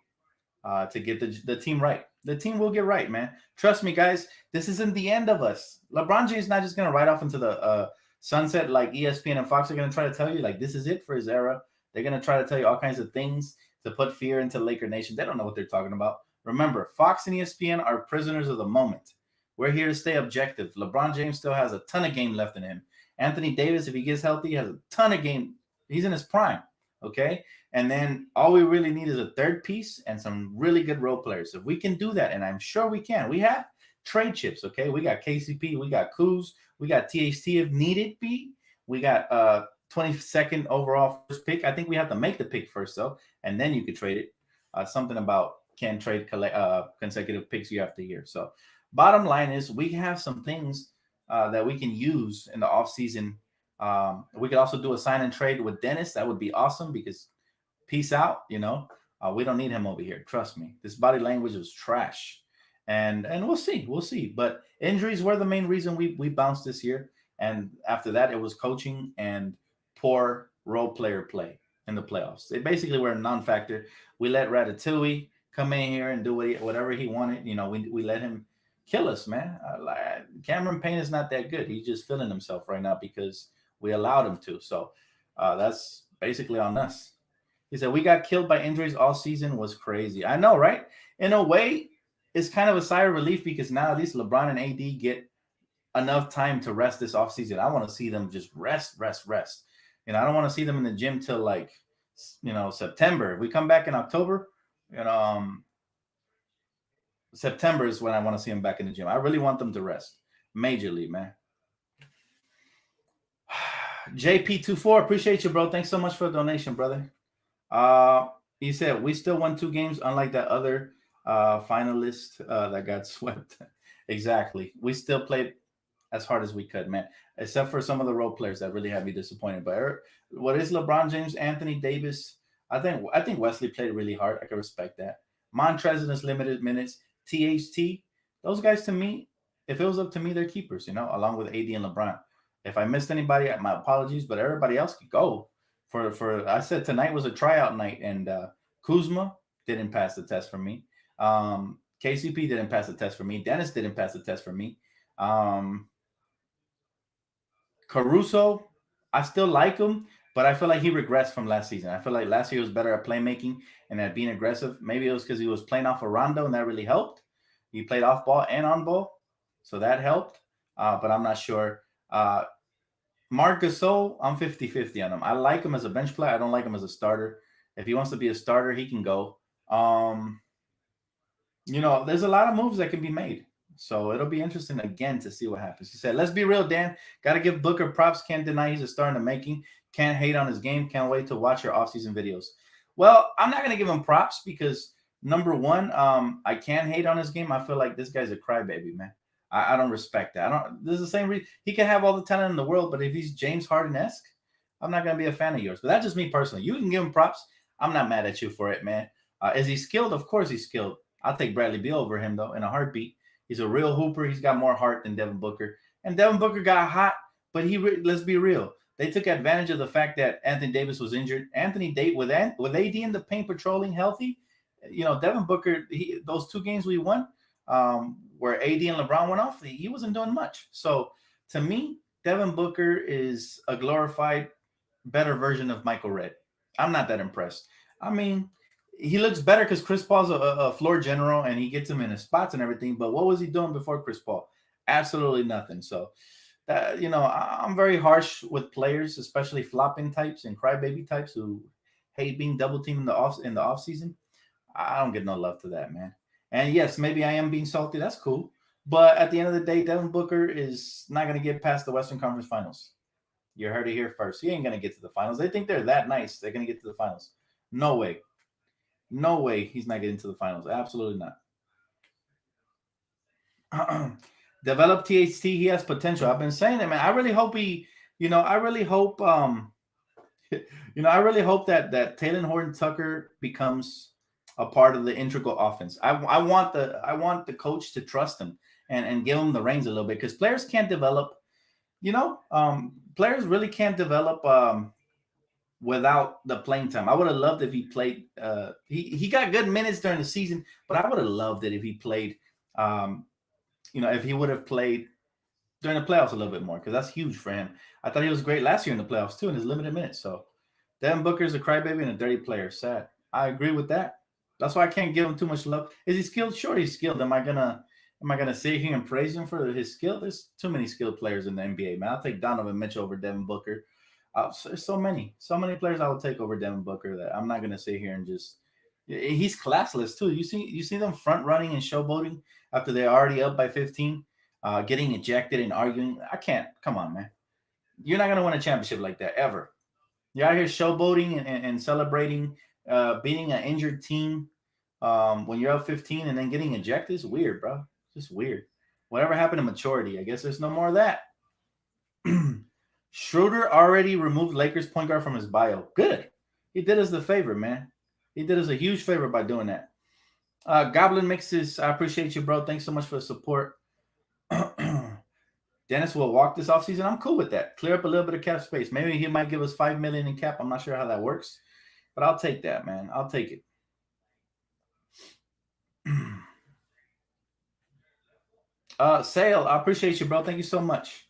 to get the team right. The team will get right, man. Trust me, guys. This isn't the end of us. LeBron James is not just going to ride off into the sunset like ESPN and Fox are going to try to tell you. Like, this is it for his era. They're going to try to tell you all kinds of things to put fear into Laker Nation. They don't know what they're talking about. Remember, Fox and ESPN are prisoners of the moment. We're here to stay objective. LeBron James still has a ton of game left in him. Anthony Davis, if he gets healthy, has a ton of game. He's in his prime, okay? And then all we really need is a third piece and some really good role players. If we can do that, and I'm sure we can. We have trade chips, okay? We got KCP, we got Kuz, we got THT if needed be. We got 22nd overall first pick. I think we have to make the pick first, though, and then you could trade it. Something about can't trade consecutive picks year after year. So bottom line is we have some things that we can use in the offseason. We could also do a sign and trade with Dennis. That would be awesome because peace out, we don't need him over here. Trust me. This body language is trash. And we'll see. We'll see. But injuries were the main reason we bounced this year. And after that, it was coaching and poor role player play in the playoffs. They basically were a non-factor. We let Ratatouille come in here and do whatever he wanted. We let him kill us, man. Cameron Payne is not that good. He's just feeling himself right now because we allowed him to. So that's basically on us. He said, we got killed by injuries all season. Was crazy. I know, right? In a way, it's kind of a sigh of relief because now at least LeBron and AD get enough time to rest this offseason. I want to see them just rest. I don't want to see them in the gym till September. If we come back in October, September is when I want to see them back in the gym. I really want them to rest majorly, man. JP24, appreciate you, bro. Thanks so much for the donation, brother. He said we still won 2 games, unlike that other finalist that got swept. Exactly. We still played as hard as we could, man, except for some of the role players that really had me disappointed. But what is LeBron James, Anthony Davis? I think Wesley played really hard. I can respect that. Montrez in his limited minutes. THT, those guys, to me, if it was up to me, they're keepers, along with AD and LeBron. If I missed anybody, my apologies, but everybody else could go. I said tonight was a tryout night, and Kuzma didn't pass the test for me. KCP didn't pass the test for me. Dennis didn't pass the test for me. Caruso, I still like him, but I feel like he regressed from last season. I feel like last year he was better at playmaking and at being aggressive. Maybe it was because he was playing off of Rondo, and that really helped. He played off ball and on ball, so that helped. But I'm not sure. Marc Gasol, I'm 50-50 on him. I like him as a bench player. I don't like him as a starter. If he wants to be a starter, he can go. There's a lot of moves that can be made. So it'll be interesting again to see what happens. He said, let's be real, Dan. Got to give Booker props. Can't deny he's a star in the making. Can't hate on his game. Can't wait to watch your offseason videos. Well, I'm not going to give him props because, number one, I can hate on his game. I feel like this guy's a crybaby, man. I don't respect that. This is the same reason. He can have all the talent in the world, but if he's James Harden-esque, I'm not going to be a fan of yours. But that's just me personally. You can give him props. I'm not mad at you for it, man. Is he skilled? Of course he's skilled. I'll take Bradley Beal over him, though, in a heartbeat. He's a real hooper. He's got more heart than Devin Booker. And Devin Booker got hot, but let's be real. They took advantage of the fact that Anthony Davis was injured. Anthony Davis, with AD in the paint patrolling healthy, Devin Booker, those 2 games we won where AD and LeBron went off, he wasn't doing much. So, to me, Devin Booker is a glorified, better version of Michael Redd. I'm not that impressed. I mean, he looks better because Chris Paul's a floor general and he gets him in his spots and everything. But what was he doing before Chris Paul? Absolutely nothing. So, I'm very harsh with players, especially flopping types and crybaby types who hate being double teamed in the off season. I don't get no love to that, man. And yes, maybe I am being salty. That's cool. But at the end of the day, Devin Booker is not going to get past the Western Conference Finals. You heard it here first. He ain't going to get to the finals. They think they're that nice. They're going to get to the finals. No way. No way he's not getting to the finals. Absolutely not. Develop THT. He has potential. I've been saying that, man. I really hope I really hope I really hope that Taylor Horton-Tucker becomes a part of the integral offense. I want the coach to trust him and give him the reins a little bit, because players can't develop, players really can't develop without the playing time. I would have loved if he played. He got good minutes during the season, but I would have loved it if he played. If he would have played during the playoffs a little bit more, because that's huge for him. I thought he was great last year in the playoffs too in his limited minutes. So Devin Booker is a crybaby and a dirty player. Sad. I agree with that. That's why I can't give him too much love. Is he skilled? Sure, he's skilled. Am I gonna sit here and praise him for his skill? There's too many skilled players in the NBA, man. I'll take Donovan Mitchell over Devin Booker. There's so many players I would take over Devin Booker that I'm not gonna sit here and just. He's classless too. You see them front running and showboating after they're already up by 15, getting ejected and arguing. I can't. Come on, man. You're not gonna win a championship like that ever. You're out here showboating and celebrating, beating an injured team when you're up 15 and then getting ejected is weird, bro. It's just weird. Whatever happened to maturity? I guess there's no more of that. Schroeder already removed Lakers point guard from his bio. Good. He did us the favor, man. He did us a huge favor by doing that. Goblin Mixes, I appreciate you, bro. Thanks so much for the support. Dennis will walk this offseason. I'm cool with that. Clear up a little bit of cap space. Maybe he might give us $5 million in cap. I'm not sure how that works, but I'll take that, man. I'll take it. Sale, I appreciate you, bro. Thank you so much.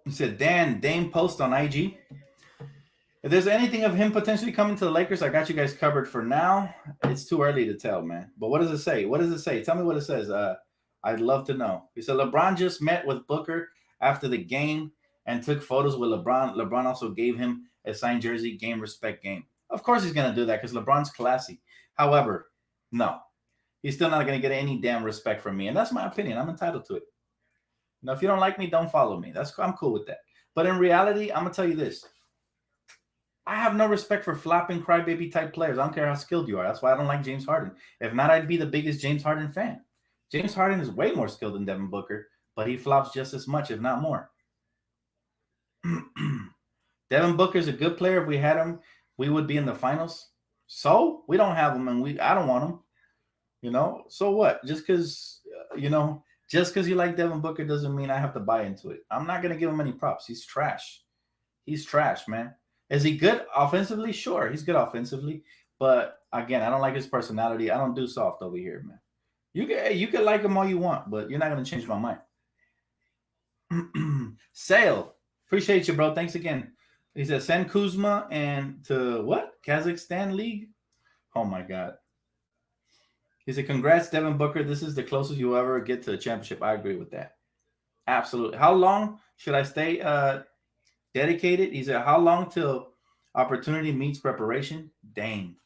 He said, Dame post on IG. If there's anything of him potentially coming to the Lakers, I got you guys covered for now. It's too early to tell, man. But what does it say? What does it say? Tell me what it says. I'd love to know. He said LeBron just met with Booker after the game and took photos with LeBron. LeBron also gave him a signed jersey, game, respect, game. Of course he's going to do that because LeBron's classy. However, no. He's still not going to get any damn respect from me. And that's my opinion. I'm entitled to it. If you don't like me, don't follow me. I'm cool with that. But in reality, I'm going to tell you this. I have no respect for flopping crybaby type players. I don't care how skilled you are. That's why I don't like James Harden. If not, I'd be the biggest James Harden fan. James Harden is way more skilled than Devin Booker, but he flops just as much, if not more. Devin Booker's a good player. If we had him, we would be in the finals. So we don't have him, and I don't want him. So what? Just because you like Devin Booker doesn't mean I have to buy into it. I'm not going to give him any props. He's trash. He's trash, man. Is he good offensively? Sure, he's good offensively. But, again, I don't like his personality. I don't do soft over here, man. You can like him all you want, but you're not going to change my mind. Sale. Appreciate you, bro. Thanks again. He said, send Kuzma and to what? Kazakhstan League? Oh, my God. He said, congrats, Devin Booker. This is the closest you'll ever get to a championship. I agree with that. Absolutely. How long should I stay dedicated? He said, how long till opportunity meets preparation? Dang.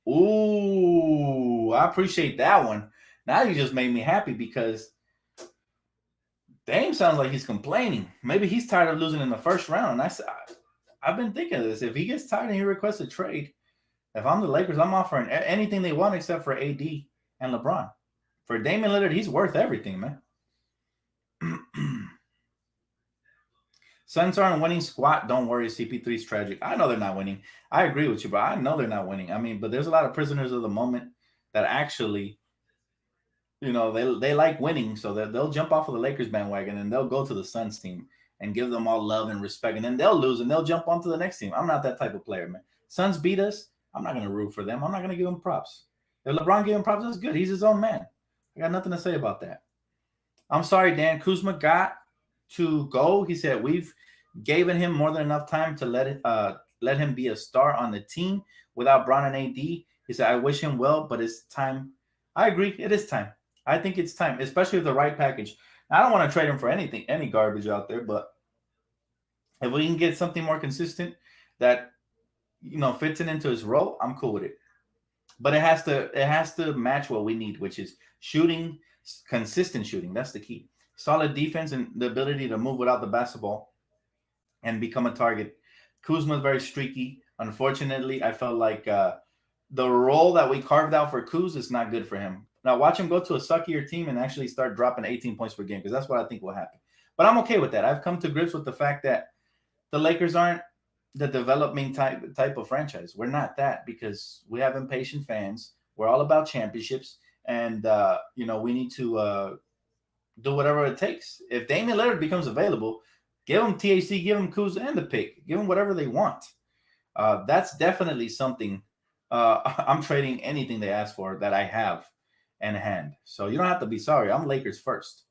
Ooh, I appreciate that one. Now you just made me happy because Dame sounds like he's complaining. Maybe he's tired of losing in the first round. And I've been thinking of this. If he gets tired and he requests a trade, if I'm the Lakers, I'm offering anything they want except for AD and LeBron. For Damian Lillard, he's worth everything, man. Suns aren't winning squat. Don't worry, CP3's tragic. I know they're not winning. I agree with you, bro. I know they're not winning. I mean, but there's a lot of prisoners of the moment that actually, they like winning, so that they'll jump off of the Lakers bandwagon and they'll go to the Suns team and give them all love and respect, and then they'll lose and they'll jump onto the next team. I'm not that type of player, man. Suns beat us. I'm not going to root for them. I'm not going to give them props. If LeBron gave him props, that's good. He's his own man. I got nothing to say about that. I'm sorry, Dan. Kuzma got to go. He said we've given him more than enough time to let him be a star on the team without Bron and AD. He said, I wish him well, but it's time. I agree. It is time. I think it's time, especially with the right package. I don't want to trade him for anything, any garbage out there, but if we can get something more consistent that fits into his role, I'm cool with it. But it has to match what we need, which is shooting, consistent shooting. That's the key. Solid defense and the ability to move without the basketball and become a target. Kuzma's very streaky. Unfortunately, I felt like the role that we carved out for Kuz is not good for him. Now watch him go to a suckier team and actually start dropping 18 points per game, because that's what I think will happen. But I'm okay with that. I've come to grips with the fact that the Lakers aren't the developing type of franchise. We're not that, because we have impatient fans. We're all about championships, and we need to do whatever it takes. If Damian Lillard becomes available, give him THC, give him Kuz and the pick, give him whatever they want. That's definitely something. I'm trading anything they ask for that I have in hand. So you don't have to be sorry. I'm Lakers first.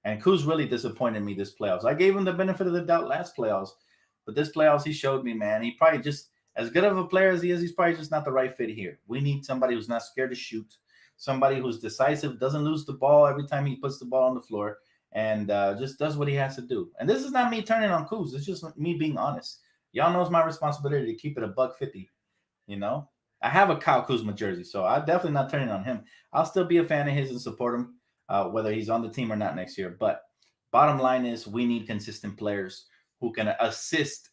And Kuz really disappointed me this playoffs. I gave him the benefit of the doubt last playoffs, but this playoffs he showed me, man, he probably just, as good of a player as he is, he's probably just not the right fit here. We need somebody who's not scared to shoot, somebody who's decisive, doesn't lose the ball every time he puts the ball on the floor, and just does what he has to do. And this is not me turning on Kuz. It's just me being honest. Y'all know it's my responsibility to keep it $150. I have a Kyle Kuzma jersey, so I'm definitely not turning on him. I'll still be a fan of his and support him, whether he's on the team or not next year. But bottom line is we need consistent players who can assist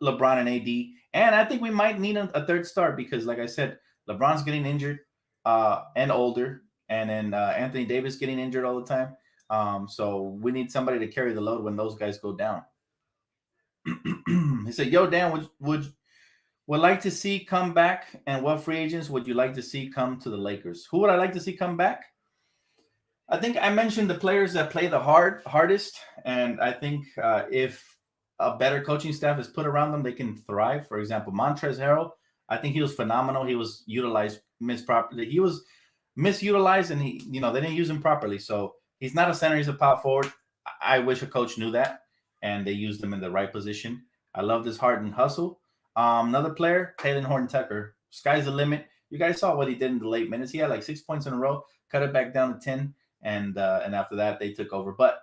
LeBron and AD. And I think we might need a third star because, like I said, LeBron's getting injured and older, and then Anthony Davis getting injured all the time. So we need somebody to carry the load when those guys go down. He said, yo, Dan, would like to see come back, and what free agents would you like to see come to the Lakers? Who would I like to see come back? I think I mentioned the players that play the hardest, and I think if a better coaching staff is put around them, they can thrive. For example, Montrezl Harrell, I think he was phenomenal. He was utilized misproperly. He was misutilized, and they didn't use him properly. So he's not a center; he's a power forward. I wish a coach knew that, and they used him in the right position. I love this heart and hustle. Another player, Talen Horton-Tucker. Sky's the limit. You guys saw what he did in the late minutes. He had like 6 points in a row, cut it back down to 10, and after that they took over. But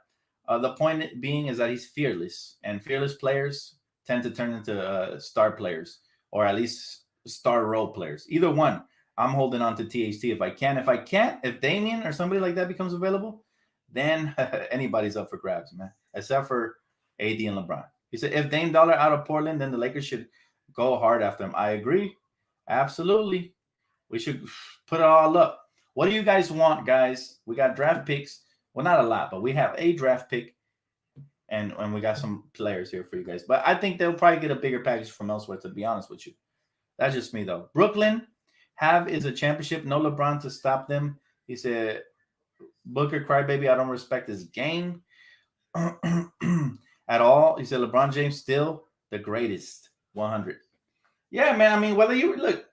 the point being is that he's fearless, and fearless players tend to turn into star players, or at least star role players. Either one. I'm holding on to THT if I can. If I can't, if Damian or somebody like that becomes available, then anybody's up for grabs, man, except for AD and LeBron. He said, if Dame Dollar out of Portland, then the Lakers should go hard after him. I agree. Absolutely. We should put it all up. What do you guys want, guys? We got draft picks. Well, not a lot, but we have a draft pick, and we got some players here for you guys. But I think they'll probably get a bigger package from elsewhere, to be honest with you. That's just me, though. Brooklyn is a championship. No LeBron to stop them. He said, Booker, crybaby, I don't respect his game at all. He said, LeBron James still the greatest. 100. Yeah, man. I mean, whether you look,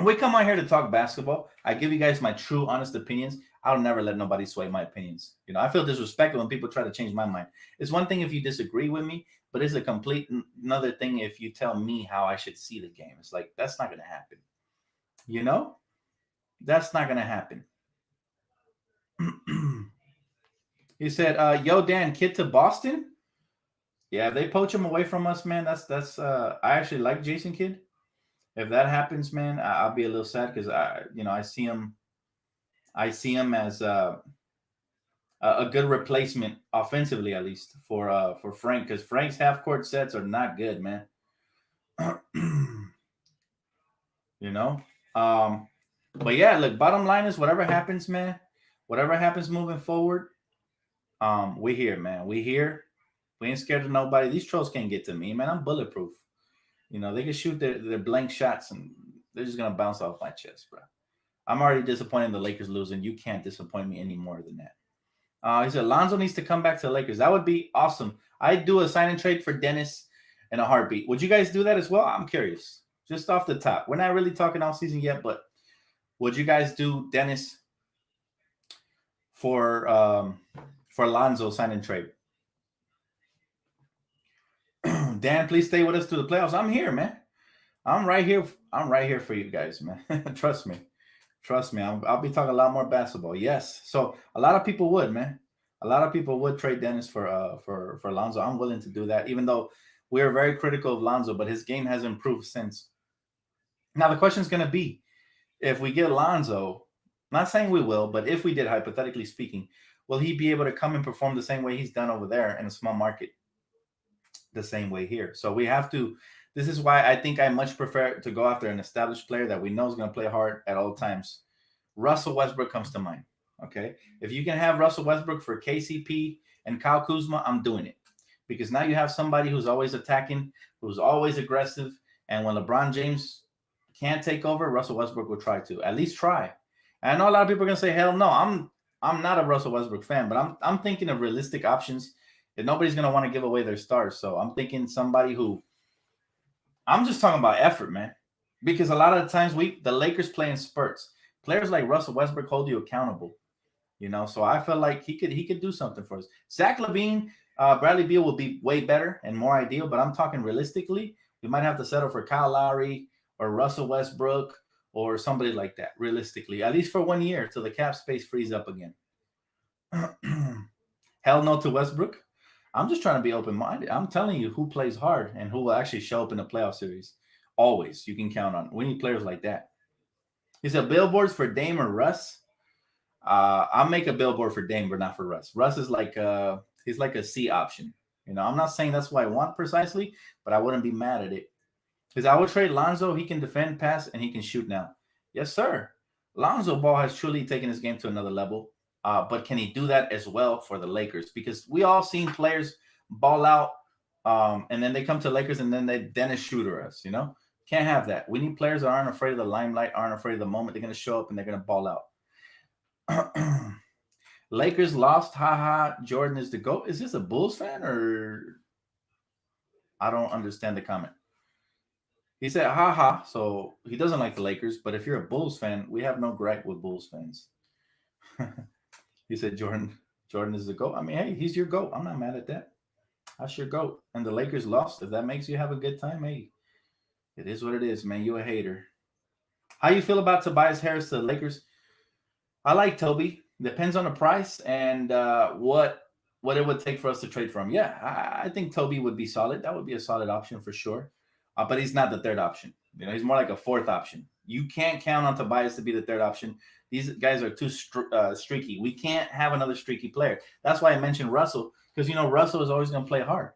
we come on here to talk basketball. I give you guys my true, honest opinions. I'll never let nobody sway my opinions. I feel disrespected when people try to change my mind. It's one thing if you disagree with me, but it's a complete another thing if you tell me how I should see the game. It's like, that's not going to happen. That's not going to happen. He said, yo, Dan, kid to Boston? Yeah, if they poach him away from us, man, that's I actually like Jason Kidd. If that happens, man, I'll be a little sad because I see him as a good replacement offensively, at least for Frank, because Frank's half court sets are not good, man. you know. But yeah, look, bottom line is whatever happens, man, whatever happens moving forward, we here, man. We here. We ain't scared of nobody. These trolls can't get to me, man. I'm bulletproof. They can shoot their blank shots and they're just gonna bounce off my chest, bro. I'm already disappointed in the Lakers losing. You can't disappoint me any more than that. He said Lonzo needs to come back to the Lakers. That would be awesome. I'd do a sign and trade for Dennis in a heartbeat. Would you guys do that as well? I'm curious. Just off the top. We're not really talking all season yet, but would you guys do Dennis for Lonzo sign and trade? Dan, please stay with us through the playoffs. I'm here, man. I'm right here. I'm right here for you guys, man. Trust me. Trust me. I'll be talking a lot more basketball. Yes. So a lot of people would, man. A lot of people would trade Dennis for Lonzo. I'm willing to do that, even though we're very critical of Lonzo, but his game has improved since. Now the question is going to be, if we get Lonzo, not saying we will, but if we did, hypothetically speaking, will he be able to come and perform the same way he's done over there in a small market, the same way here? So we have to. This is why I think I much prefer to go after an established player that we know is going to play hard at all times. Russell Westbrook comes to mind. Okay, if you can have Russell Westbrook for KCP and Kyle Kuzma, I'm doing it, because now you have somebody who's always attacking, who's always aggressive, and when LeBron James can't take over, Russell Westbrook will try to at least try. And I know a lot of people are gonna say, "Hell no, I'm not a Russell Westbrook fan," but I'm thinking of realistic options. And nobody's gonna want to give away their stars, so I'm thinking somebody who. I'm just talking about effort, man, because a lot of the times the Lakers play in spurts. Players like Russell Westbrook hold you accountable. So I feel like he could do something for us. Zach LaVine, Bradley Beal will be way better and more ideal, but I'm talking realistically, we might have to settle for Kyle Lowry or Russell Westbrook or somebody like that, realistically, at least for 1 year till the cap space frees up again. Hell no to Westbrook. I'm just trying to be open-minded. I'm telling you who plays hard and who will actually show up in the playoff series. Always. You can count on. We need players like that. He said billboards for Dame or Russ. I'll make a billboard for Dame, but not for Russ. Russ is like he's like a C option. I'm not saying that's what I want precisely, but I wouldn't be mad at it. Because I would trade Lonzo. He can defend, pass, and he can shoot now. Yes, sir. Lonzo Ball has truly taken his game to another level. But can he do that as well for the Lakers? Because we all seen players ball out, and then they come to Lakers and then they Dennis Schroeder us. Can't have that. We need players that aren't afraid of the limelight, aren't afraid of the moment. They're going to show up and they're going to ball out. Lakers lost. Haha. Jordan is the GOAT. Is this a Bulls fan or? I don't understand the comment. He said, haha. So he doesn't like the Lakers. But if you're a Bulls fan, we have no gripe with Bulls fans. He said Jordan is the GOAT. I mean, hey, he's your GOAT. I'm not mad at that. That's your GOAT. And the Lakers lost. If that makes you have a good time, hey, it is what it is, man. You a hater. How you feel about Tobias Harris to the Lakers? I like Toby. Depends on the price and what it would take for us to trade for him. Yeah, I think Toby would be solid. That would be a solid option for sure. But he's not the third option. He's more like a fourth option. You can't count on Tobias to be the third option. These guys are too streaky. We can't have another streaky player. That's why I mentioned Russell, because, Russell is always going to play hard.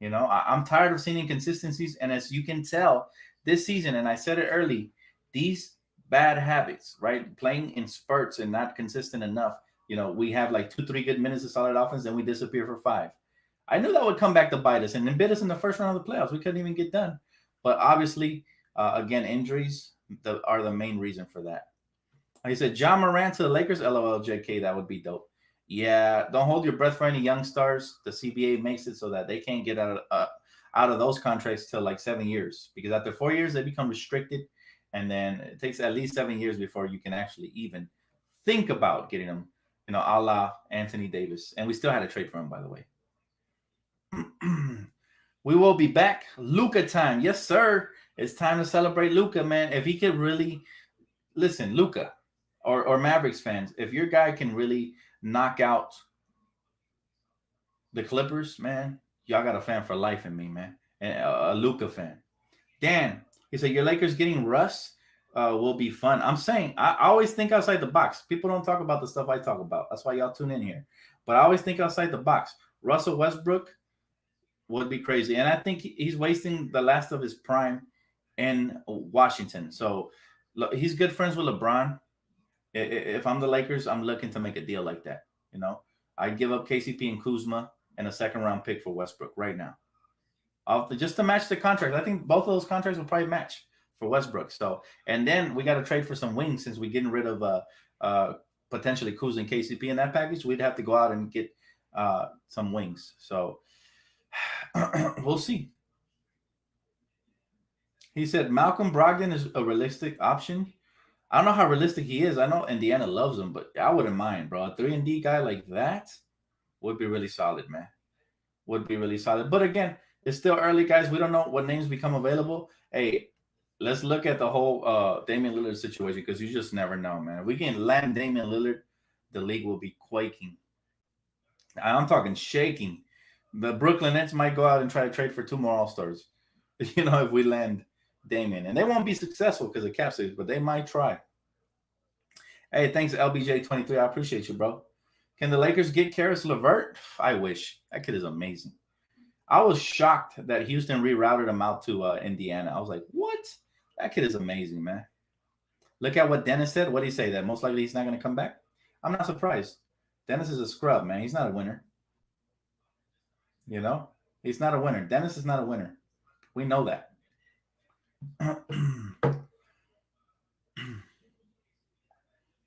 I'm tired of seeing inconsistencies. And as you can tell this season, and I said it early, these bad habits, right? Playing in spurts and not consistent enough. We have like 2-3 good minutes of solid offense, then we disappear for 5. I knew that would come back to bite us and then bit us in the first round of the playoffs. We couldn't even get done. But obviously, again, injuries are the main reason for that. He said, John Morant to the Lakers, LOL, JK, that would be dope. Yeah, don't hold your breath for any young stars. The CBA makes it so that they can't get out of those contracts till like 7 years. Because after 4 years, they become restricted. And then it takes at least 7 years before you can actually even think about getting them, a la Anthony Davis. And we still had to trade for him, by the way. We will be back. Luka time. Yes, sir. It's time to celebrate Luka, man. If he could really listen, Luka or Mavericks fans, if your guy can really knock out the Clippers, man, y'all got a fan for life in me, man. And a Luka fan. Dan, He said, your Lakers getting Russ will be fun. I'm saying, I always think outside the box. People don't talk about the stuff I talk about. That's why y'all tune in here. But I always think outside the box. Russell Westbrook would be crazy. And I think he's wasting the last of his prime in Washington. So he's good friends with LeBron. If I'm the Lakers, I'm looking to make a deal like that. You know, I'd give up KCP and Kuzma and a second round pick for Westbrook right now. Just to match the contract. I think both of those contracts will probably match for Westbrook. So, and then we got to trade for some wings since we're getting rid of potentially Kuz and KCP in that package. We'd have to go out and get some wings. So we'll see. He said Malcolm Brogdon is a realistic option. I don't know how realistic he is. I know Indiana loves him, but I wouldn't mind, bro. A 3-and-D guy like that would be really solid, man. Would be really solid. But again, it's still early, guys. We don't know what names become available. Hey, let's look at the whole Damian Lillard situation because you just never know, man. If we can land Damian Lillard, the league will be quaking. I'm talking shaking. The Brooklyn Nets might go out and try to trade for 2 more All-Stars, you know, if we land Damian. And they won't be successful because of cap space, but they might try. Hey, thanks, LBJ23. I appreciate you, bro. Can the Lakers get Karis LeVert? I wish. That kid is amazing. I was shocked that Houston rerouted him out to Indiana. I was like, what? That kid is amazing, man. Look at what Dennis said. What did he say? That most likely he's not going to come back? I'm not surprised. Dennis is a scrub, man. He's not a winner. You know? He's not a winner. Dennis is not a winner. We know that.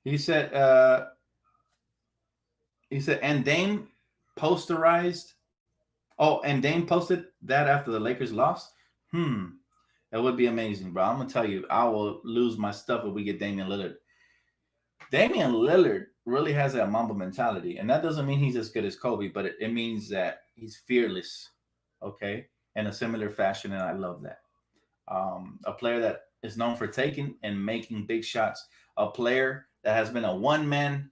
He said, and Dame posterized. Oh, and Dame posted that after the Lakers lost? That would be amazing, bro. I'm going to tell you, I will lose my stuff if we get Damian Lillard. Damian Lillard really has that Mamba mentality. And that doesn't mean he's as good as Kobe, but it means that he's fearless, okay, in a similar fashion, and I love that. A player that is known for taking and making big shots. A player that has been a one-man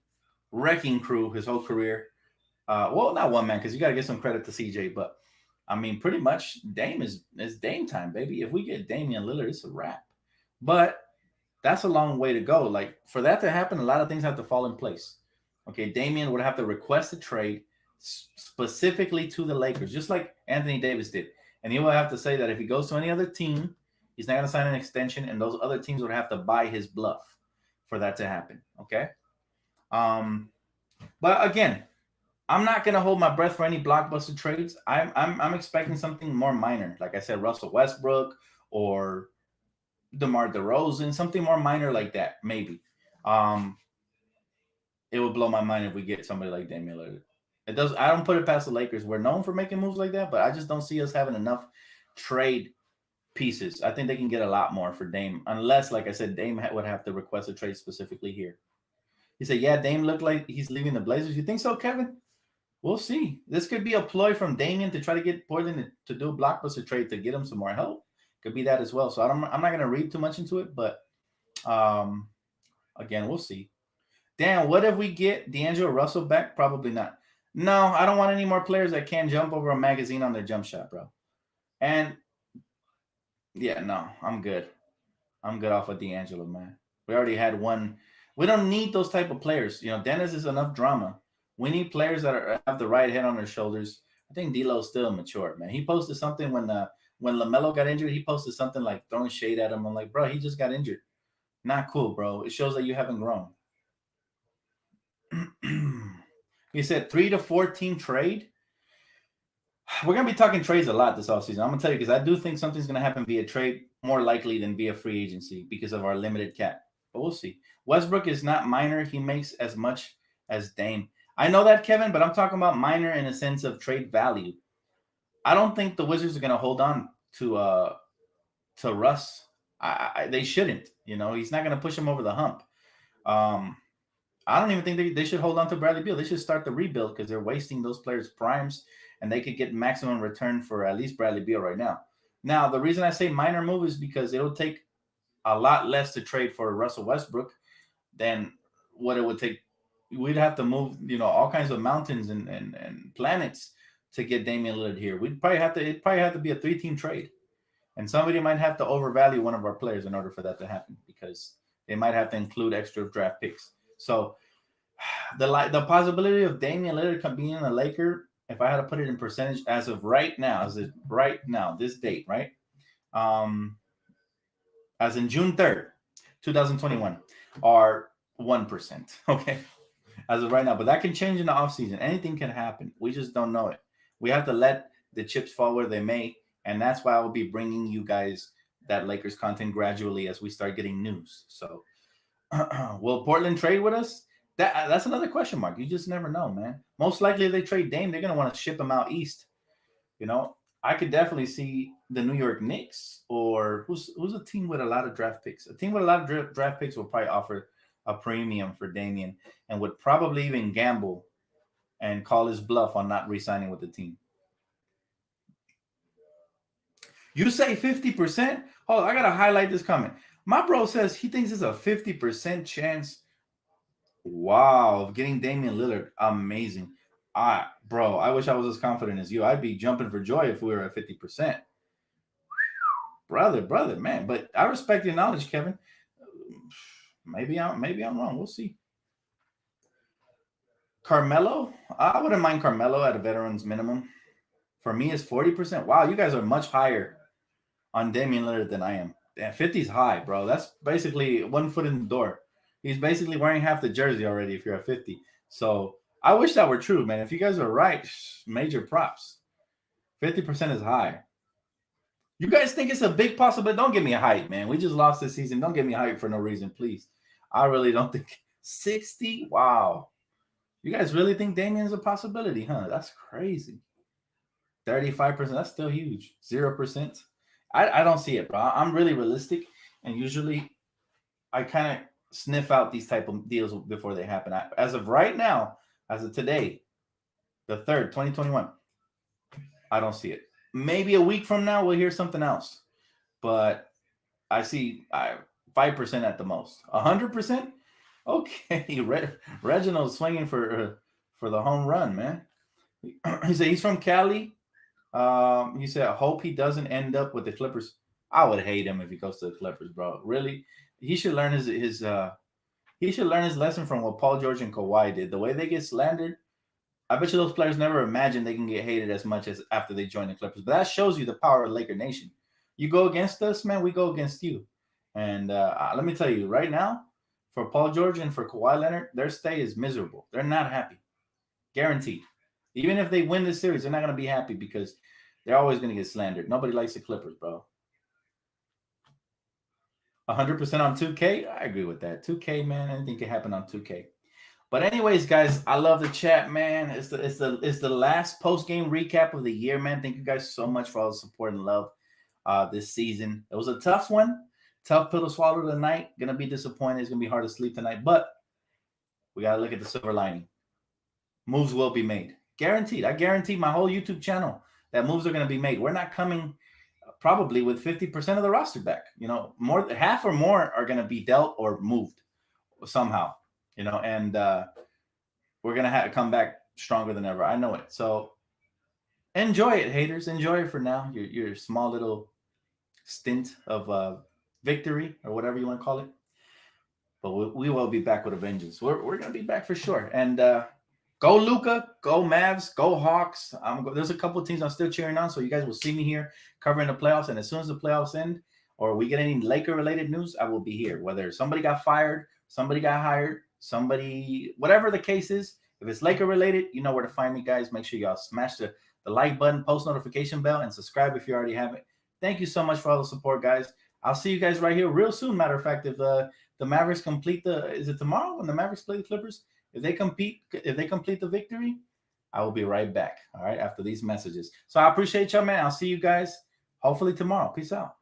wrecking crew his whole career. Well, not one man, because you got to give some credit to CJ, but I mean, pretty much Dame is Dame time, baby. If we get Damian Lillard, it's a wrap. But that's a long way to go. Like, for that to happen, a lot of things have to fall in place. Okay, Damian would have to request a trade specifically to the Lakers, just like Anthony Davis did. And he will have to say that if he goes to any other team, he's not going to sign an extension, and those other teams would have to buy his bluff for that to happen, okay? But again, I'm not going to hold my breath for any blockbuster trades. I'm expecting something more minor. Like I said, Russell Westbrook or DeMar DeRozan, something more minor like that, maybe. It would blow my mind if we get somebody like Damian Lillard. I don't put it past the Lakers. We're known for making moves like that, but I just don't see us having enough trade pieces. I think they can get a lot more for Dame, unless, like I said, Dame would have to request a trade specifically here. He said, yeah, Dame looked like he's leaving the Blazers. You think so, Kevin? We'll see. This could be a ploy from Damian to try to get Portland to do a blockbuster trade to get him some more help. Could be that as well. So I'm not going to read too much into it, but again, we'll see. Dan, what if we get D'Angelo Russell back? Probably not. No, I don't want any more players that can't jump over a magazine on their jump shot, bro. And yeah, no, I'm good. I'm good off of D'Angelo, man. We already had one. We don't need those type of players. You know, Dennis is enough drama. We need players that have the right head on their shoulders. I think D'Lo's still immature, man. He posted something when LaMelo got injured. He posted something like throwing shade at him. I'm like, bro, he just got injured. Not cool, bro. It shows that you haven't grown. He said 3 to 4 team trade. We're going to be talking trades a lot this offseason. I'm going to tell you because I do think something's going to happen via trade more likely than via free agency because of our limited cap. But we'll see. Westbrook is not minor. He makes as much as Dame. I know that, Kevin, but I'm talking about minor in a sense of trade value. I don't think the Wizards are going to hold on to Russ. They shouldn't. You know, he's not going to push him over the hump. I don't even think they should hold on to Bradley Beal. They should start the rebuild because they're wasting those players' primes, and they could get maximum return for at least Bradley Beal right now. Now, the reason I say minor move is because it'll take a lot less to trade for Russell Westbrook than what it would take. We'd have to move, you know, all kinds of mountains and planets to get Damian Lillard here. It'd probably have to be a 3-team trade. And somebody might have to overvalue one of our players in order for that to happen because they might have to include extra draft picks. So the possibility of Damian Lillard being a Laker, if I had to put it in percentage as of right now, this date, right? As in June 3rd, 2021, are 1%. Okay. As of right now. But that can change in the offseason. Anything can happen. We just don't know it. We have to let the chips fall where they may. And that's why I will be bringing you guys that Lakers content gradually as we start getting news. So will Portland trade with us? That's another question mark. You just never know, man. Most likely if they trade Dame, they're going to want to ship him out east. You know, I could definitely see the New York Knicks or who's a team with a lot of draft picks. A team with a lot of draft picks will probably offer a premium for Damian and would probably even gamble and call his bluff on not re-signing with the team. You say 50%? Hold on, I got to highlight this comment. My bro says he thinks it's a 50% chance. Wow, of getting Damian Lillard. Amazing. Bro, I wish I was as confident as you. I'd be jumping for joy if we were at 50%. Brother, man. But I respect your knowledge, Kevin. Maybe I'm wrong. We'll see. Carmelo? I wouldn't mind Carmelo at a veteran's minimum. For me, it's 40%. Wow, you guys are much higher on Damian Lillard than I am. Damn, 50 is high, bro. That's basically 1 foot in the door. He's basically wearing half the jersey already if you're at 50. So I wish that were true, man. If you guys are right, major props. 50% is high. You guys think it's a big possibility? Don't give me a hype, man. We just lost this season. Don't give me a hype for no reason, please. I really don't think 60. Wow. You guys really think Damian's a possibility, huh? That's crazy. 35%. That's still huge. 0%. I don't see it, bro. I'm really realistic, and usually I kind of sniff out these type of deals before they happen. As of right now, as of today, the 3rd, 2021, I don't see it. Maybe a week from now, we'll hear something else. But I see 5% at the most. 100%? Okay. Reginald's swinging for the home run, man. He said he's from Cali. He said, I hope he doesn't end up with the Clippers. I would hate him if he goes to the Clippers, bro. Really? He should learn his lesson from what Paul George and Kawhi did. The way they get slandered, I bet you those players never imagine they can get hated as much as after they join the Clippers. But that shows you the power of Laker Nation. You go against us, man, we go against you. And let me tell you, right now, for Paul George and for Kawhi Leonard, their stay is miserable. They're not happy. Guaranteed. Even if they win this series, they're not going to be happy because they're always going to get slandered. Nobody likes the Clippers, bro. 100% on 2K? I agree with that. 2K, man, anything can happen on 2K. But anyways, guys, I love the chat, man. It's the last post-game recap of the year, man. Thank you guys so much for all the support and love this season. It was a tough one. Tough pill to swallow tonight. Going to be disappointed. It's going to be hard to sleep tonight. But we got to look at the silver lining. Moves will be made. Guaranteed. I guarantee my whole YouTube channel that moves are going to be made. We're not coming probably with 50% of the roster back. You know, half or more are going to be dealt or moved somehow. You know, and we're going to have to come back stronger than ever. I know it. So enjoy it, haters. Enjoy it for now. Your small little stint of victory or whatever you want to call it. But we will be back with a vengeance. We're going to be back for sure. And go Luka, go Mavs, go Hawks. There's a couple of teams I'm still cheering on, so you guys will see me here covering the playoffs. And as soon as the playoffs end or we get any Laker-related news, I will be here. Whether somebody got fired, somebody got hired, whatever the case is, if it's Laker-related, you know where to find me, guys. Make sure y'all smash the like button, post notification bell, and subscribe if you already haven't. Thank you so much for all the support, guys. I'll see you guys right here real soon. Matter of fact, if the Mavericks complete is it tomorrow when the Mavericks play the Clippers? If they complete the victory, I will be right back. All right, after these messages. So I appreciate y'all, man. I'll see you guys hopefully tomorrow. Peace out.